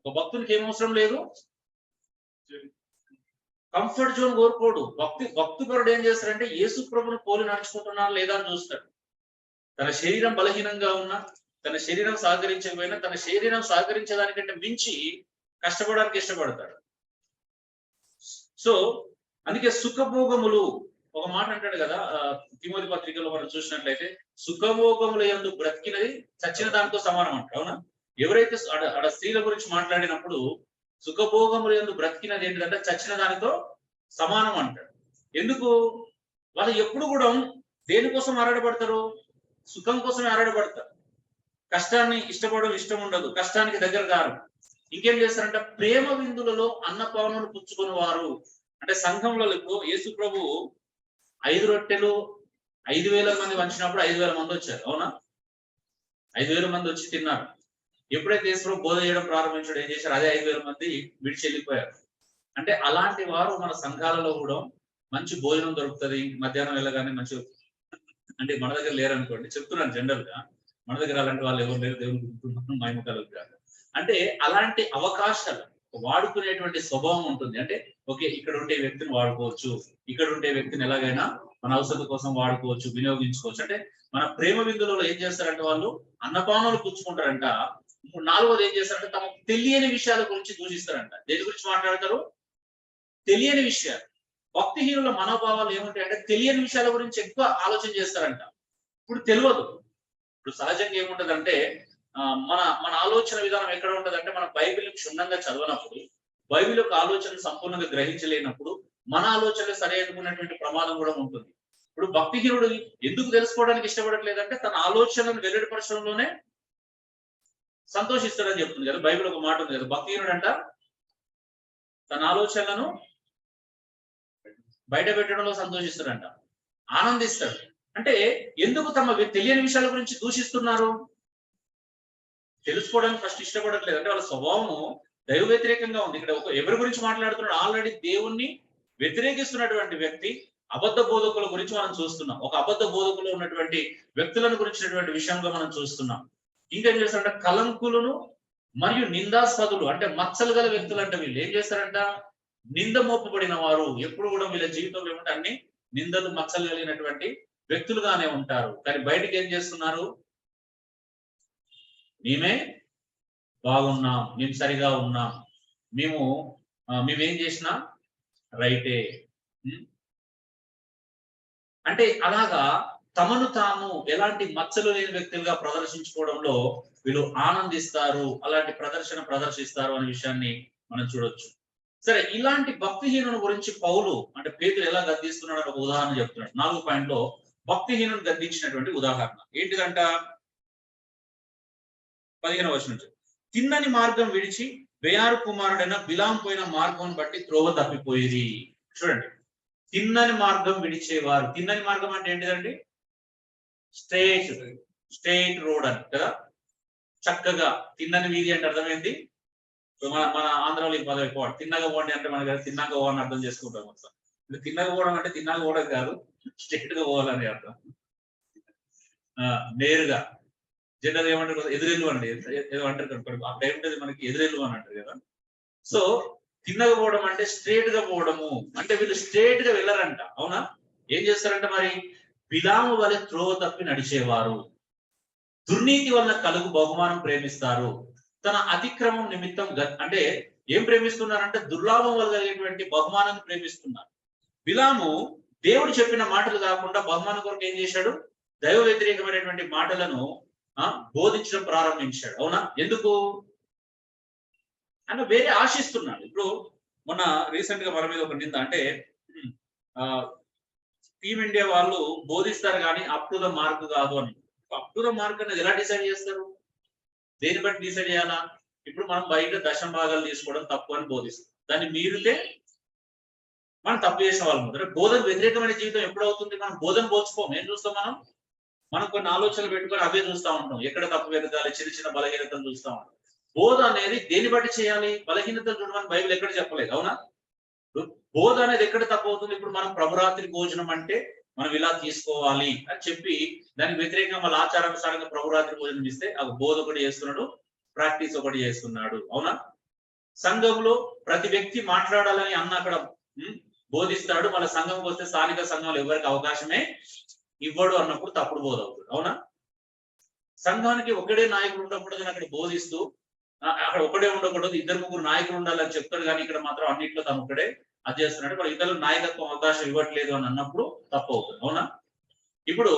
ఒక భక్తునికి ఏం అవసరం లేదు? Comfort zone కోరుకోడు. భక్తిపరుడు ఏం చేస్తాడంటే యేసు ప్రభుని పోలి నడుచుకుంటున్నాను లేదా అని చూస్తాడు. తన శరీరం బలహీనంగా ఉన్నా, తన శరీరం సహకరించకపోయినా, తన శరీరం సహకరించేదానికంటే మించి కష్టపడడానికి ఇష్టపడతాడు. సో అందుకే సుఖభోగములు, ఒక మాట అంటాడు కదా తిమోతి పత్రికలో మనం చూసినట్లయితే, సుఖభోగముల యందు బ్రతికినది చచ్చిన దానితో సమానం అంటాడు. అవునా? ఎవరైతే ఆడ స్త్రీల గురించి మాట్లాడినప్పుడు సుఖభోగముల యందు బ్రతికినది ఏంటంటే చచ్చిన దానితో సమానం అంటాడు. ఎందుకు? వాళ్ళు ఎప్పుడు కూడా దేనికోసం ఆరాటపడతారు? సుఖం కోసమే ఆరాటపడతారు. కష్టాన్ని ఇష్టపడడం ఇష్టం ఉండదు, కష్టానికి దగ్గర కారు. ఇంకేం చేస్తారంటే ప్రేమ విందులలో అన్నపానములు పుచ్చుకుని వారు. అంటే సంఘంలో యేసు ప్రభు 5 రొట్టెలు 5,000 మంది వంచినప్పుడు 5,000 మంది వచ్చారు. అవునా? 5,000 మంది వచ్చి తిన్నారు. ఎప్పుడైతే యేసు ప్రభు బోధ చేయడం ప్రారంభించాడు, ఏం చేశారు? అదే 5,000 మంది విడిచి వెళ్ళిపోయారు. అంటే అలాంటి వారు మన సంఘాలలో కూడా మంచి భోజనం దొరుకుతుంది. మధ్యాహ్నం వెళ్ళగానే మంచి, అంటే మన దగ్గర లేరనుకోండి, చెప్తున్నాను జనరల్ గా. మన దగ్గర అలాంటి వాళ్ళు ఎవరు లేరు, దేవుని గుర్తున్నాం మహిమ కలుగుతారు. అంటే అలాంటి అవకాశాలు వాడుకునేటువంటి స్వభావం ఉంటుంది. అంటే ఓకే, ఇక్కడ ఉండే వ్యక్తిని వాడుకోవచ్చు, ఇక్కడ ఉండే వ్యక్తిని ఎలాగైనా మన అవసరం కోసం వాడుకోవచ్చు, వినియోగించుకోవచ్చు. అంటే మన ప్రేమ విందులలో ఏం చేస్తారంటే వాళ్ళు అన్నపానాలు పుచ్చుకుంటారంట. ఇప్పుడు నాలుగోది ఏం చేస్తారంటే తమకు తెలియని విషయాల గురించి దూషిస్తారంట. దేని గురించి మాట్లాడతారు? తెలియని విషయాలు. భక్తిహీనుల మనోభావాలు ఏముంటాయంటే తెలియని విషయాల గురించి ఎక్కువ ఆలోచన చేస్తారంట. ఇప్పుడు తెలియదు. ఇప్పుడు సహజంగా ఏముంటదంటే మన మన ఆలోచన విధానం ఎక్కడ ఉంటదంటే మనం బైబిల్ క్షుణ్ణంగా చదవనప్పుడు, బైబిల్ యొక్క ఆలోచన సంపూర్ణంగా గ్రహించలేనప్పుడు మన ఆలోచన సరి అనుకున్నటువంటి ప్రమాదం కూడా ఉంటుంది. ఇప్పుడు భక్తిహీనుడు ఎందుకు తెలుసుకోవడానికి ఇష్టపడట్లేదంటే తన ఆలోచనను వెల్లడిపరచడంలోనే సంతోషిస్తాడని చెప్తుంది కదా. బైబిల్ ఒక మాట ఉంది కదా, భక్తిహీనుడు అంట తన ఆలోచనలను బయట పెట్టడంలో సంతోషిస్తాడంట, ఆనందిస్తాడు. అంటే ఎందుకు తమ తెలియని విషయాల గురించి దూషిస్తున్నారు? తెలుసుకోవడానికి ఫస్ట్ ఇష్టపడట్లేదు. అంటే వాళ్ళ స్వభావము దైవ వ్యతిరేకంగా ఉంది. ఇక్కడ ఎవరి గురించి మాట్లాడుతున్నాడు? ఆల్రెడీ దేవుణ్ణి వ్యతిరేకిస్తున్నటువంటి వ్యక్తి, అబద్ధ బోధకుల గురించి మనం చూస్తున్నాం. ఒక అబద్ధ బోధకులు ఉన్నటువంటి వ్యక్తులను గురించినటువంటి విషయంలో మనం చూస్తున్నాం. ఇంకేం చేస్తారంటే కలంకులను మరియు నిందాస్పదులు, అంటే మచ్చలు గల వ్యక్తులు. అంటే వీళ్ళు ఏం చేస్తారంట? నింద మోపబడిన వారు. ఎప్పుడు కూడా వీళ్ళ జీవితంలో ఏమంటే అన్ని నిందలు మచ్చలు కలిగినటువంటి వ్యక్తులుగానే ఉంటారు. కానీ బయటికి ఏం చేస్తున్నారు? మేమే బాగున్నాం, మేము సరిగా ఉన్నాం, మేమేం చేసినా రైటే. అంటే అలాగా తమను తాము ఎలాంటి మచ్చలు లేని వ్యక్తులుగా ప్రదర్శించుకోవడంలో వీళ్ళు ఆనందిస్తారు, అలాంటి ప్రదర్శిస్తారు అనే విషయాన్ని మనం చూడొచ్చు. సరే, ఇలాంటి భక్తిహీనుని గురించి పౌలు అంటే పేతురు ఎలా గద్దిస్తున్నాడు ఒక ఉదాహరణ చెప్తున్నాడు. 4వ పాయింట్ లో భక్తిహీనుని గద్దించినటువంటి ఉదాహరణ ఏంటిదంట? 15వ వచనం నుంచి, తిన్నని మార్గం విడిచి బెయారు కుమారుడైన బిలాం పోయిన మార్గం బట్టి త్రోవ తప్పిపోయేది. చూడండి, తిన్నని మార్గం విడిచేవారు. తిన్నని మార్గం అంటే ఏంటిదండి? స్ట్రైట్ రోడ్ అని కదా. చక్కగా తిన్నని వీధి అంటే అర్థమైంది. మన ఆంధ్రాలో ఈ పదవి పోవడం, తిన్నగా పోండి అంటే మన తిన్నాక పోవాలని అర్థం చేసుకుంటాం. మొత్తం తిన్నగా పోవడం అంటే తిన్నాక పోవడం కాదు, స్ట్రైట్ గా పోవాలని అర్థం. నేరుగా జనరల్ ఏమంటారు? ఎదురెళ్ళు అండి, ఏదో అంటారు. ఆ టైం మనకి ఎదురెళ్ళు అని అంటారు కదా. సో తిన్నగా పోవడం అంటే స్ట్రైట్ గా పోవడము. అంటే వీళ్ళు స్ట్రైట్ గా వెళ్ళారంట. అవునా? ఏం చేస్తారంట మరి? బిలాము వలె త్రోవ తప్పి నడిచేవారు, దుర్నీతి వలన కలుగు బహుమానం ప్రేమిస్తారు, తన అతిక్రమం నిమిత్తం అంటే ఏం ప్రేమిస్తున్నారంటే దుర్లాభం వల్ల కలిగేటువంటి బహుమానాన్ని ప్రేమిస్తున్నారు. బిలాము దేవుడు చెప్పిన మాటలు కాకుండా బహుమానం కొరకు ఏం చేశాడు? దైవ వ్యతిరేకమైనటువంటి మాటలను బోధించడం ప్రారంభించాడు. అవునా? ఎందుకు? అన్న వేరే ఆశిస్తున్నాడు. ఇప్పుడు మొన్న రీసెంట్ గా మన మీద ఒక నింద, అంటే టీమిండియా వాళ్ళు బోధిస్తారు కానీ అప్ టు ద మార్క్ కాదు అని. అప్ టు ద మార్క్ అనేది ఎలా డిసైడ్ చేస్తారు? దేని బట్టి డిసైడ్ చేయాలా? ఇప్పుడు మనం బయట దశం భాగాలు తీసుకోవడం తప్పు అని బోధిస్తాం, దాన్ని మీరితే మనం తప్పు చేసిన వాళ్ళు. బోధన వ్యతిరేకమైన జీవితం ఎప్పుడవుతుంది? మనం బోధన పోల్చుకోం. ఏం చూస్తాం? మనం కొన్ని ఆలోచనలు పెట్టుకొని అవే చూస్తూ ఉంటాం. ఎక్కడ తప్పు వెతకాలి, చిన్న చిన్న బలహీనతలు చూస్తూ ఉంటాం. బోధ అనేది దేని బట్టి చేయాలి? బలహీనతలు చూడమని బైబిల్ ఎక్కడ చెప్పలేదు. అవునా? బోధ అనేది ఎక్కడ తప్పు అవుతుంది? ఇప్పుడు మనం ప్రభురాత్రి భోజనం అంటే మనం ఇలా తీసుకోవాలి అని చెప్పి దానికి వ్యతిరేకంగా మళ్ళీ ఆచారానుసారంగా ప్రభురాత్రి భోజనం ఇస్తే అది బోధ ఒకటి చేస్తున్నాడు, ప్రాక్టీస్ ఒకటి చేస్తున్నాడు. అవునా? సంఘంలో ప్రతి వ్యక్తి మాట్లాడాలని అన్న అక్కడ బోధిస్తాడు, మళ్ళీ సంఘంకి వస్తే స్థానిక సంఘంలో ఎవరికి అవకాశమే ఇవ్వడు అన్నప్పుడు తప్పుడు బోధ అవుతుంది. అవునా? సంఘానికి ఒకడే నాయకుడు ఉండకూడదు అక్కడ బోధిస్తూ, అక్కడ ఒకడే ఉండకూడదు, 2-3 నాయకులు ఉండాలని చెప్తాడు, కానీ ఇక్కడ మాత్రం అన్నింటిలో తను ఒకడే అది చేస్తున్నాడు, మరి ఇతరులకు నాయకత్వం అవకాశం ఇవ్వట్లేదు అని అన్నప్పుడు తప్పు అవుతుంది. అవునా? ఇప్పుడు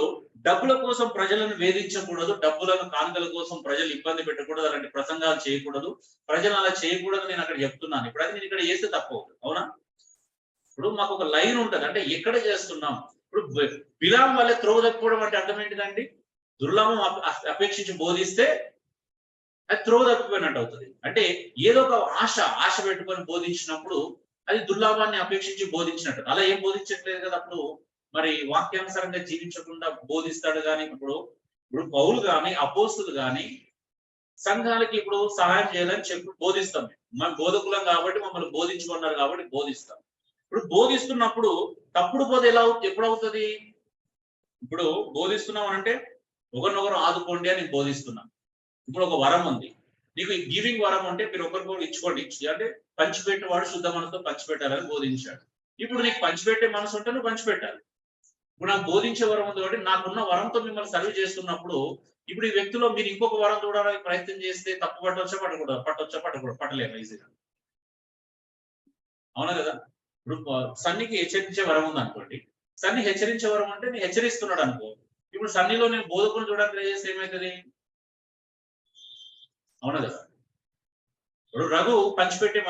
డబ్బుల కోసం ప్రజలను వేధించకూడదు, డబ్బులను కానుకల కోసం ప్రజలు ఇబ్బంది పెట్టకూడదు, అలాంటి ప్రసంగాలు చేయకూడదు, ప్రజలు అలా చేయకూడదు నేను అక్కడ చెప్తున్నాను. ఇప్పుడు అది నేను ఇక్కడ చేస్తే తప్పు అవుతుంది. అవునా? ఇప్పుడు మాకు ఒక లైన్ ఉంటుంది, అంటే ఎక్కడ చేస్తున్నాం. ఇప్పుడు బిలాం వల్లే త్రోవ తప్పిపోవడం అంటే అర్థం ఏంటిదండి? దుర్లాభం అపేక్షించి బోధిస్తే అది త్రోవ తప్పిపోయినట్టు అవుతుంది. అంటే ఏదో ఒక ఆశ పెట్టుకొని బోధించినప్పుడు అది దుర్లాభాన్ని అపేక్షించి బోధించినట్టు. అలా ఏం బోధించట్లేదు కదా. అప్పుడు మరి వాక్యానుసారంగా జీవించకుండా బోధిస్తాడు. కానీ ఇప్పుడు పౌలు కానీ అపోస్తులు కానీ సంఘాలకి ఇప్పుడు సహాయం చేయాలని చెప్పి బోధిస్తాం. మనం బోధకులం కాబట్టి మమ్మల్ని బోధించుకున్నారు కాబట్టి బోధిస్తాం. ఇప్పుడు బోధిస్తున్నప్పుడు తప్పుడు బోధ ఎప్పుడు అవుతుంది? ఇప్పుడు బోధిస్తున్నాం అంటే ఒకరినొకరు ఆదుకోండి అని నేను బోధిస్తున్నా. ఇప్పుడు ఒక వరం ఉంది, నీకు గివింగ్ వరం అంటే మీరు ఒకరికొకరు ఇచ్చుకోండి, అంటే పంచిపెట్టేవాడు శుద్ధ మనసుతో పంచిపెట్టాలని బోధించాడు. ఇప్పుడు నీకు పంచిపెట్టే మనసు ఉంటే నువ్వు పంచిపెట్టాలి. ఇప్పుడు నాకు బోధించే వరం ఉంది కాబట్టి నాకున్న వరంతో మిమ్మల్ని సర్వ్ చేస్తున్నప్పుడు ఇప్పుడు ఈ వ్యక్తిలో మీరు ఇంకొక వరం చూడడానికి ప్రయత్నం చేస్తే తప్పు పట్టకూడదు పట్టలేము ఈజీగా. అవునా కదా? ఇప్పుడు సన్నికి హెచ్చరించే వరం ఉంది అనుకోండి, సన్ని హెచ్చరించే వరం అంటే నేను హెచ్చరిస్తున్నాడు అనుకో, ఇప్పుడు సన్నిలో నేను బోధకుని చూడడానికి ట్రై చేస్తే ఏమవుతుంది? అవునా కదా? ఇప్పుడు రఘు పంచిపెట్టే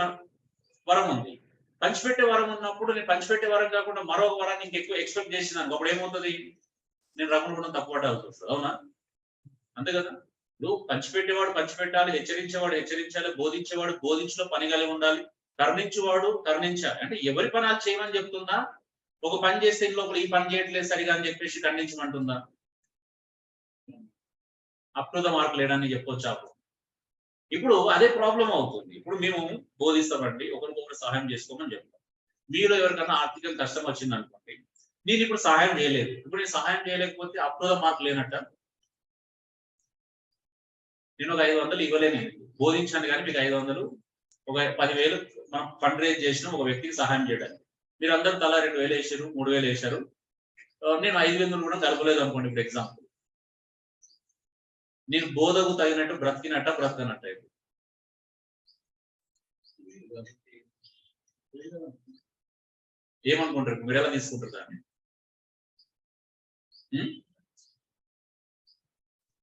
వరం ఉంది, పంచిపెట్టే వరం ఉన్నప్పుడు నేను పంచిపెట్టే వరం కాకుండా మరొక వరాన్ని ఇంకెక్కువ ఎక్స్పెక్ట్ చేసినాను, అప్పుడు ఏమవుతుంది? నేను రఘును కూడా తప్పు పట్టాల్సి వస్తుంది. అవునా? అంతే కదా? నువ్వు పంచిపెట్టేవాడు పంచిపెట్టాలి, హెచ్చరించేవాడు హెచ్చరించాలి, బోధించేవాడు బోధించలో పని కలిగి ఉండాలి, కరుణించేవాడు కరుణించాలి. అంటే ఎవరి పని అది చేయమని చెప్తుందా? ఒక పని చేస్తే లోపల ఈ పని చేయట్లేదు సరిగా అని చెప్పేసి ఖండించమంటుందా? అప్రూత మార్కులు లేడని చెప్పొచ్చు అప్పుడు. ఇప్పుడు అదే ప్రాబ్లం అవుతుంది. ఇప్పుడు మేము బోధిస్తామండి, ఒకరికొకరు సహాయం చేసుకోమని చెప్తాం. మీలో ఎవరికన్నా ఆర్థికంగా కష్టం వచ్చింది అనుకోండి, నేను ఇప్పుడు సహాయం చేయలేదు, ఇప్పుడు నేను సహాయం చేయలేకపోతే అప్రూత మార్కులు లేనట్ట. నేను ఒక 500 ఇవ్వలేను, బోధించాను కానీ మీకు 500, ఒక 10,000 మనం ఫండ్ రేజ్ చేసిన ఒక వ్యక్తికి సహాయం చేయడానికి, మీరు అందరూ తలా 2,000 వేసారు, 3,000 వేసారు, నేను 5,000 కూడా కలపలేదు అనుకోండి. ఇప్పుడు ఎగ్జాంపుల్, నేను బోధకు తగినట్టు బ్రతకనట్టు ఏమనుకుంటారు? మీరు ఎలా తీసుకుంటారు దాన్ని?